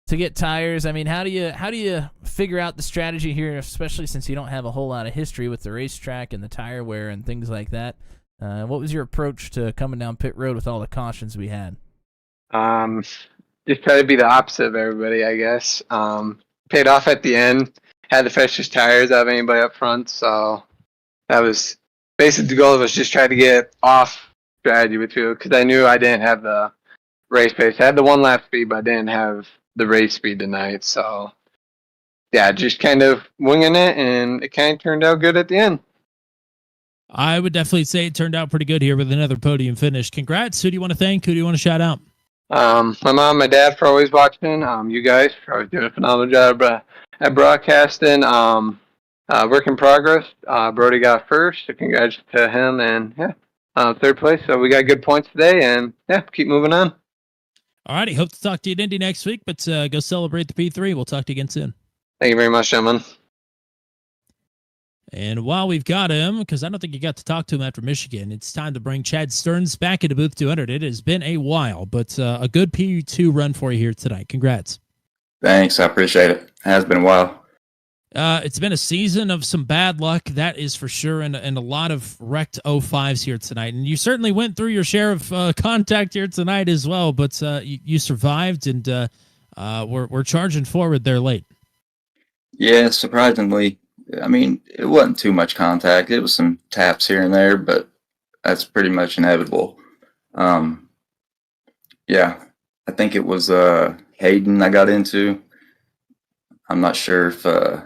S8: get tires, I mean, how do you figure out the strategy here, especially since you don't have a whole lot of history with the racetrack and the tire wear and things like that? What was your approach to coming down pit road with all the cautions we had?
S7: Just try to be the opposite of everybody, I guess. Paid off at the end. Had the freshest tires out of anybody up front, so that was basically the goal. Was just try to get off strategy with you, because I knew I didn't have the race pace. I had the 1 lap speed, but I didn't have the race speed tonight. So yeah, just kind of winging it, and it kind of turned out good at the end.
S1: I would definitely say it turned out pretty good here with another podium finish. Congrats. Who do you want to thank? Who do you want to shout out?
S7: My mom, my dad for always watching. You guys for always doing a phenomenal job at broadcasting. Work in progress. Brody got first, so congrats to him, and yeah, third place. So we got good points today, and yeah, keep moving on.
S1: All righty. Hope to talk to you at Indy next week, but go celebrate the P3. We'll talk to you again soon.
S7: Thank you very much, gentlemen.
S1: And while we've got him, because I don't think you got to talk to him after Michigan, it's time to bring Chad Stearns back into Booth 200. It has been a while, but a good P2 run for you here tonight. Congrats.
S9: Thanks. I appreciate it. It has been a while.
S1: It's been a season of some bad luck, that is for sure, and a lot of wrecked 05s here tonight. And you certainly went through your share of contact here tonight as well, but you survived, and we're charging forward there late.
S9: Yeah, surprisingly. I mean, it wasn't too much contact. It was some taps here and there, but that's pretty much inevitable. Yeah, I think it was Hayden I got into. I'm not sure if, I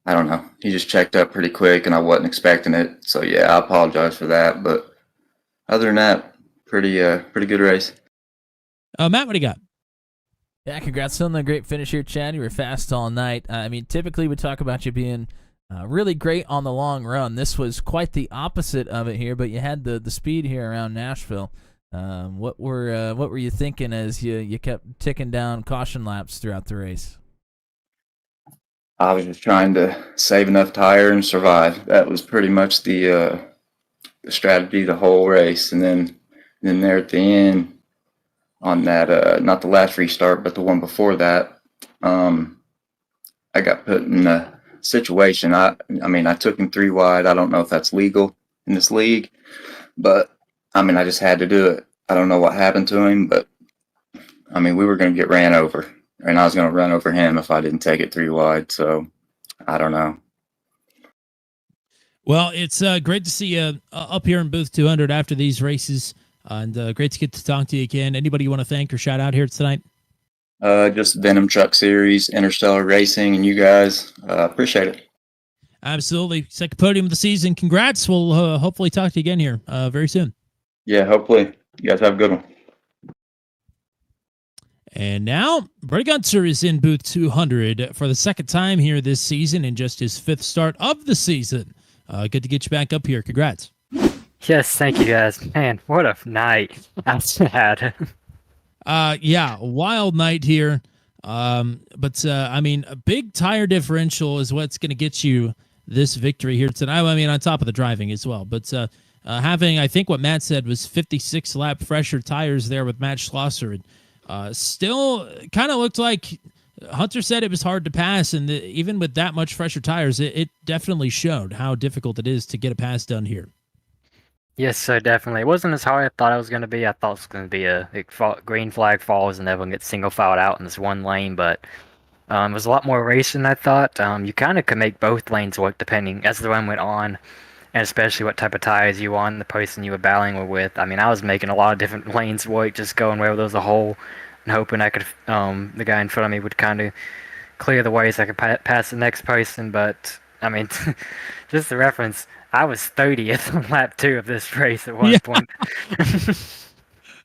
S9: don't know. He just checked up pretty quick, and I wasn't expecting it. So, yeah, I apologize for that. But other than that, pretty good race.
S1: Matt, what do you got?
S8: Yeah, congrats on the great finish here, Chad. You were fast all night. I mean, typically we talk about you being really great on the long run. This was quite the opposite of it here, but you had the speed here around Nashville. What were you thinking as you kept ticking down caution laps throughout the race?
S9: I was just trying to save enough tire and survive. That was pretty much the strategy the whole race. And then there at the end, on that, not the last restart, but the one before that, I got put in a situation. I mean, I took him 3 wide. I don't know if that's legal in this league, but I mean, I just had to do it. I don't know what happened to him, but I mean, we were going to get ran over, and I was going to run over him if I didn't take it 3 wide. So I don't know.
S1: Well, it's great to see you up here in booth 200 after these races. And great to get to talk to you again. Anybody you want to thank or shout out here tonight?
S9: Just Venom Truck Series, Interstellar Racing, and you guys. Appreciate it.
S1: Absolutely. Second podium of the season. Congrats. We'll hopefully talk to you again here very soon.
S9: Yeah, hopefully. You guys have a good one.
S1: And now, Brady Gunter is in booth 200 for the second time here this season in just his 5th start of the season. Good to get you back up here. Congrats.
S10: Yes, thank you guys. Man, what a night I've had.
S1: Yeah, a wild night here. But I mean, a big tire differential is what's going to get you this victory here tonight. I mean, on top of the driving as well. But having, I think what Matt said was 56 lap fresher tires there with Matt Schlosser. And still kind of looked like Hunter said it was hard to pass. And even with that much fresher tires, it definitely showed how difficult it is to get a pass done here.
S10: Yes, so definitely. It wasn't as hard as I thought it was going to be. I thought it was going to be a green flag falls and everyone gets single filed out in this one lane, but it was a lot more racing than I thought. You kind of could make both lanes work depending as the run went on, and especially what type of tires you on, the person you were battling with. I mean, I was making a lot of different lanes work, just going wherever there was a hole and hoping I could, the guy in front of me would kind of clear the way so I could pass the next person. But, I mean, just the reference, I was 30th on lap 2 of this race at one point.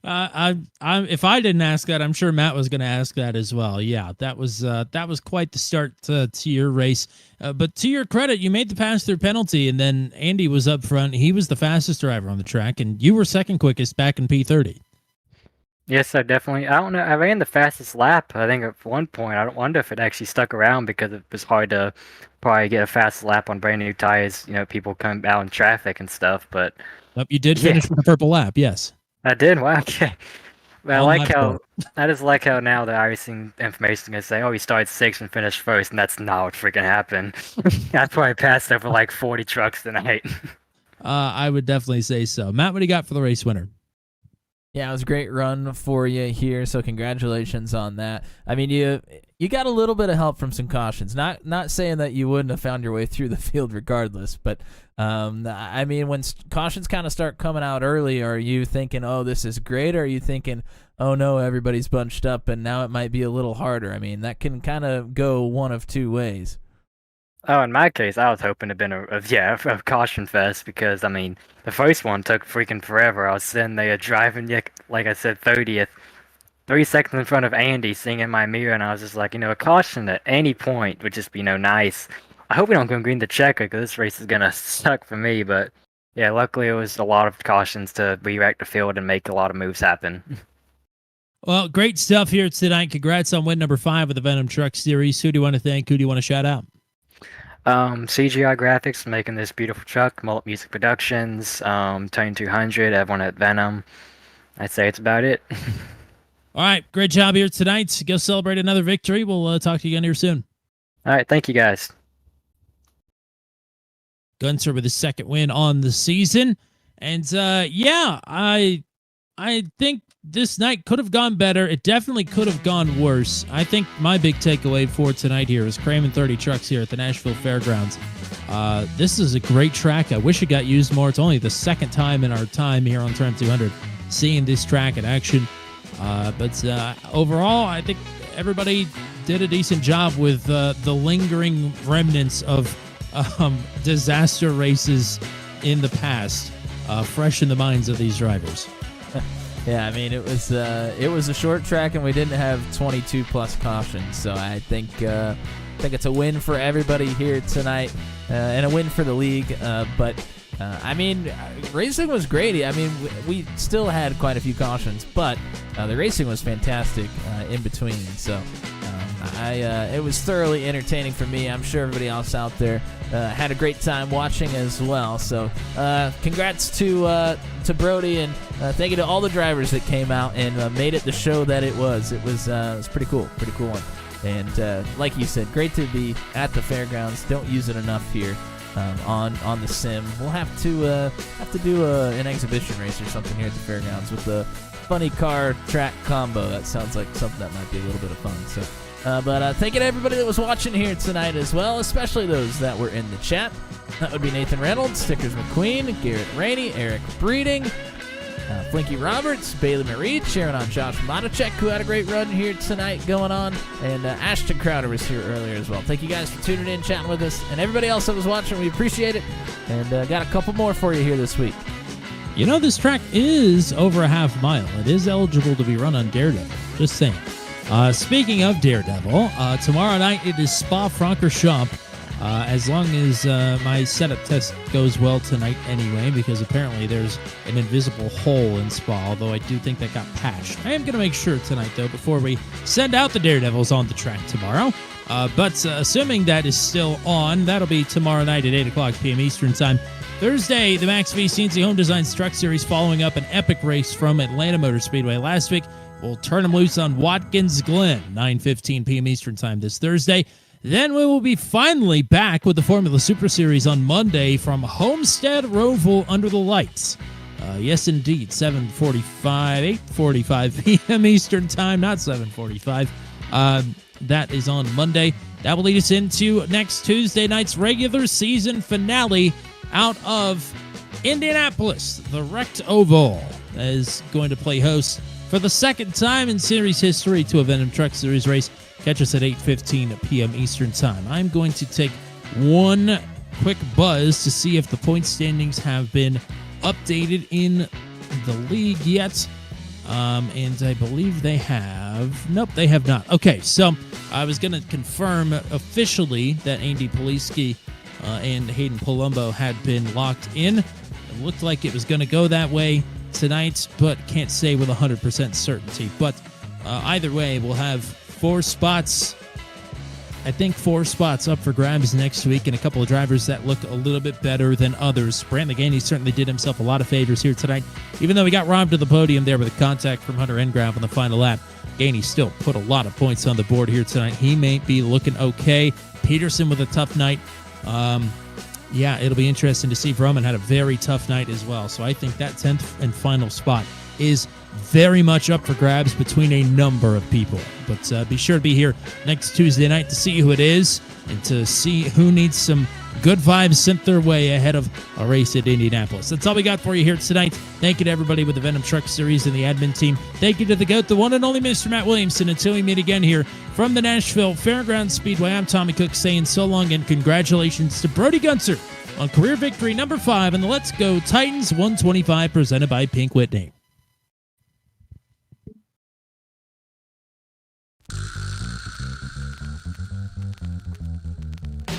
S1: If I didn't ask that, I'm sure Matt was going to ask that as well. Yeah, that was quite the start to your race. But to your credit, you made the pass-through penalty, and then Andy was up front. He was the fastest driver on the track, and you were second quickest back in P30.
S10: Yes, I definitely. I don't know. I ran the fastest lap. I think at one point. I don't wonder if it actually stuck around because it was hard to probably get a fast lap on brand new tires. You know, people come out in traffic and stuff. But
S1: you did finish with the purple lap. Yes,
S10: I did. Wow. Okay. But I just like how now the iRacing information is going to say, oh, he started 6th and finished 1st, and that's not what freaking happened. I probably passed over like 40 trucks tonight.
S1: I would definitely say so. Matt, what do you got for the race winner?
S8: Yeah, it was a great run for you here, so congratulations on that. I mean, you got a little bit of help from some cautions. Not saying that you wouldn't have found your way through the field regardless, but I mean, when cautions kind of start coming out early, are you thinking, oh, this is great, or are you thinking, oh no, everybody's bunched up and now it might be a little harder? I mean, that can kind of go one of two ways.
S10: Oh, in my case, I was hoping to have been a caution fest because, I mean, the first one took freaking forever. I was sitting there driving, like I said, 30th, 3 seconds in front of Andy, seeing in my mirror, and I was just like, a caution at any point would just be, nice. I hope we don't go green the checker because this race is going to suck for me, but yeah, luckily it was a lot of cautions to redirect the field and make a lot of moves happen.
S1: Well, great stuff here tonight. Congrats on win number 5 of the Venom Truck Series. Who do you want to thank? Who do you want to shout out?
S10: CGI Graphics for making this beautiful truck, Mullet Music Productions, Tone 200, everyone at Venom. I'd say it's about it.
S1: All right, great job here tonight. Go celebrate another victory. We'll talk to you again here soon.
S10: All right, thank you guys.
S1: Gunter with his second win on the season. And yeah, I think this night could have gone better. It definitely could have gone worse. I think my big takeaway for tonight here is Kramen 30 Trucks here at the Nashville Fairgrounds. This is a great track. I wish it got used more. It's only the second time in our time here on Turn 200 seeing this track in action. But overall, I think everybody did a decent job with the lingering remnants of disaster races in the past, fresh in the minds of these drivers.
S8: Yeah, I mean, it was a short track, and we didn't have 22 plus cautions, so I think it's a win for everybody here tonight, and a win for the league. But I mean, racing was great. I mean, we still had quite a few cautions, but the racing was fantastic in between. So it was thoroughly entertaining for me. I'm sure everybody else out there had a great time watching as well. So congrats to Brody, and thank you to all the drivers that came out and made it the show that it was. It was pretty cool one. And like you said, great to be at the fairgrounds. Don't use it enough here on the sim. We'll have to do an exhibition race or something here at the fairgrounds with the funny car track combo. That sounds like something that might be a little bit of fun. So. But thank you to everybody that was watching here tonight as well, especially those that were in the chat. That would be Nathan Reynolds, Stickers McQueen, Garrett Rainey, Eric Breeding, Flinky Roberts, Bailey Marie, cheering on Josh Matacek, who had a great run here tonight going on, and Ashton Crowder was here earlier as well. Thank you guys for tuning in, chatting with us, and everybody else that was watching, we appreciate it, and got a couple more for you here this week.
S1: You know, this track is over a half mile. It is eligible to be run on Daredevil. Just saying. Speaking of Daredevil, tomorrow night it is Spa-Francorchamps. As long as my setup test goes well tonight anyway, because apparently there's an invisible hole in Spa, although I do think that got patched. I am going to make sure tonight, though, before we send out the Daredevils on the track tomorrow. But assuming that is still on, that'll be tomorrow night at 8 o'clock p.m. Eastern Time. Thursday, the Max V CNC Home Design Truck Series following up an epic race from Atlanta Motor Speedway last week. We'll turn them loose on Watkins Glen, 9:15 p.m. Eastern Time this Thursday. Then we will be finally back with the Formula Super Series on Monday from Homestead Roval under the lights. Yes, indeed, 8:45 p.m. Eastern Time, not 7:45. That is on Monday. That will lead us into next Tuesday night's regular season finale out of Indianapolis. The Wrecked Oval is going to play host for the second time in series history to a Venom Truck Series race. Catch us at 8:15 p.m. Eastern Time. I'm going to take one quick buzz to see if the point standings have been updated in the league yet. And I believe they have. Nope, they have not. Okay, so I was going to confirm officially that Andy Poliski and Hayden Palumbo had been locked in. It looked like it was going to go that way tonight, but can't say with 100% certainty. But either way, we'll have 4 spots. I think 4 spots up for grabs next week, and a couple of drivers that look a little bit better than others. Brantley Gainey certainly did himself a lot of favors here tonight. Even though he got robbed to the podium there with a contact from Hunter Engrav on the final lap, Gainey still put a lot of points on the board here tonight. He may be looking okay. Peterson with a tough night. Yeah, it'll be interesting to see. Vroman had a very tough night as well. So I think that 10th and final spot is very much up for grabs between a number of people. But be sure to be here next Tuesday night to see who it is and to see who needs some good vibes sent their way ahead of a race at Indianapolis. That's all we got for you here tonight. Thank you to everybody with the Venom Truck Series and the admin team. Thank you to the GOAT, the one and only Mr. Matt Williamson. Until we meet again here from the Nashville Fairgrounds Speedway, I'm Tommy Cook saying so long and congratulations to Brody Gunser on career victory number 5 in the Let's Go Titans 125 presented by Pink Whitney.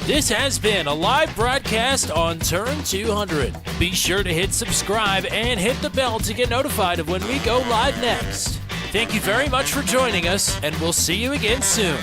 S1: This has been a live broadcast on Turn 200. Be sure to hit subscribe and hit the bell to get notified of when we go live next. Thank you very much for joining us, and we'll see you again soon.